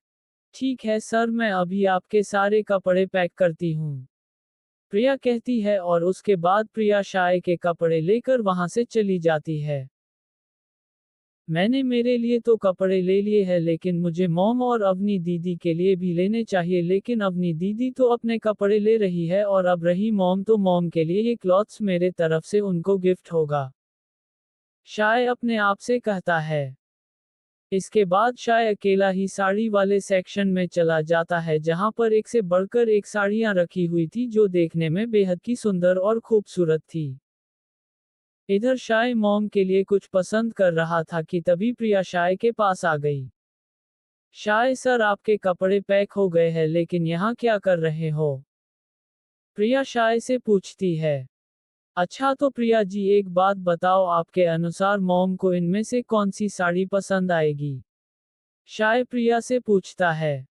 ठीक है सर, मैं अभी आपके सारे कपड़े पैक करती हूँ, प्रिया कहती है और उसके बाद प्रिया शाय के कपड़े लेकर वहां से चली जाती है। मैंने मेरे लिए तो कपड़े ले लिए हैं लेकिन मुझे मॉम और अवनी दीदी के लिए भी लेने चाहिए लेकिन अवनी दीदी तो अपने कपड़े ले रही है और अब रही मॉम तो मॉम के लिए ये क्लॉथ्स मेरे तरफ से उनको गिफ्ट होगा, शाय अपने आप से कहता है। इसके बाद शाय अकेला ही साड़ी वाले सेक्शन में चला जाता है जहां पर एक से बढ़कर एक साड़ियां रखी हुई थी जो देखने में बेहद की सुंदर और खूबसूरत थी। इधर शाय मॉम के लिए कुछ पसंद कर रहा था कि तभी प्रिया शाय के पास आ गई। शाय सर आपके कपड़े पैक हो गए हैं लेकिन यहाँ क्या कर रहे हो, प्रिया शाय से पूछती है। अच्छा तो प्रिया जी एक बात बताओ आपके अनुसार मॉम को इनमें से कौन सी साड़ी पसंद आएगी, शाय प्रिया से पूछता है।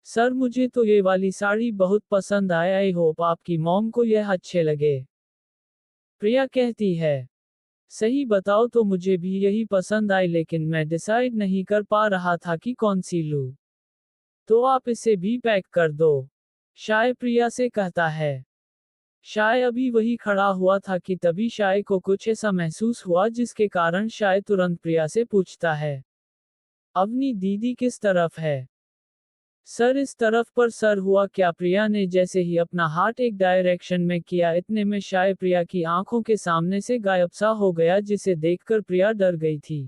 सर मुझे तो ये वाली साड़ी बहुत पसंद आया, आई होप आपकी मॉम को यह अच्छे लगे, प्रिया कहती है। सही बताओ तो मुझे भी यही पसंद आई लेकिन मैं डिसाइड नहीं कर पा रहा था कि कौन सी लूं, तो आप इसे भी पैक कर दो, शाय प्रिया से कहता है। शाय अभी वही खड़ा हुआ था कि तभी शाय को कुछ ऐसा महसूस हुआ जिसके कारण शाय तुरंत प्रिया से पूछता है, अवनी दीदी किस तरफ है, सर इस तरफ पर सर हुआ क्या, प्रिया ने जैसे ही अपना हाथ एक डायरेक्शन में किया इतने में शाय प्रिया की आंखों के सामने से गायब सा हो गया जिसे देखकर प्रिया डर गई थी।